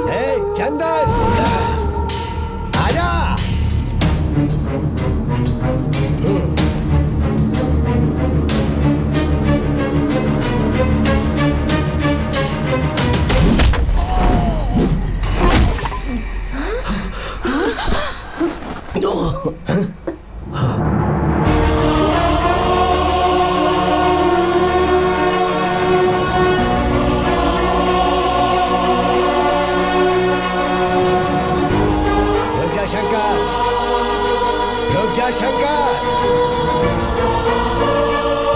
है। चंदन आजा। शंकर,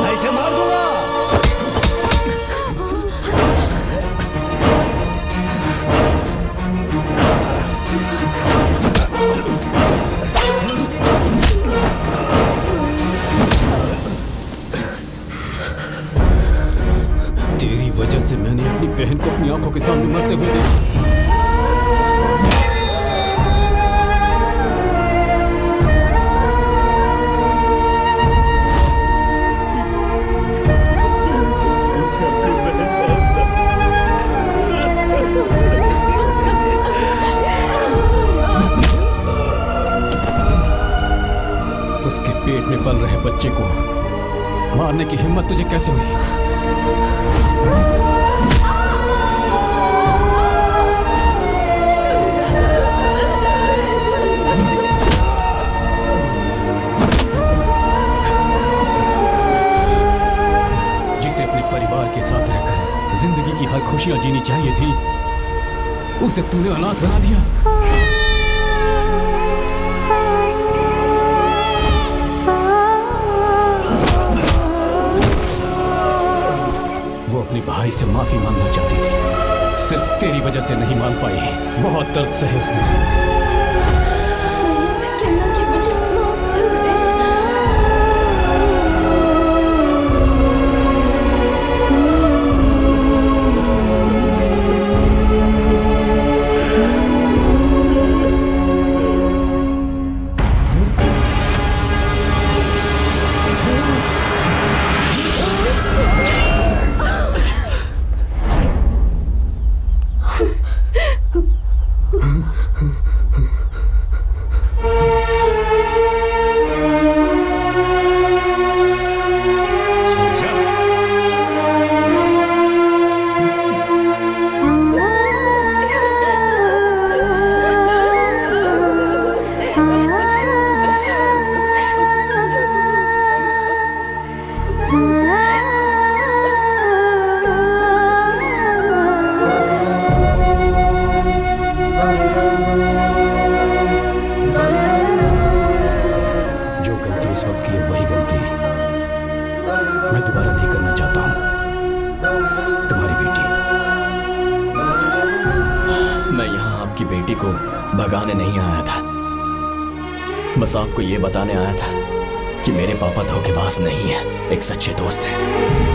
मैं इसे मार दूंगा। तेरी वजह से मैंने अपनी बहन को अपनी आंखों के सामने मरते हुए देखा। उसके पेट में पल रहे बच्चे को मारने की हिम्मत तुझे कैसे हुई? जिसे अपने परिवार के साथ रहकर जिंदगी की हर खुशियां जीनी चाहिए थी, उसे तूने अनाथ बना दिया। अपने भाई से माफी मांगना चाहती थी, सिर्फ तेरी वजह से नहीं मांग पाई। बहुत दर्द सहे उसने। भगाने नहीं आया था, बस आपको ये बताने आया था कि मेरे पापा धोखेबाज नहीं है, एक सच्चे दोस्त हैं।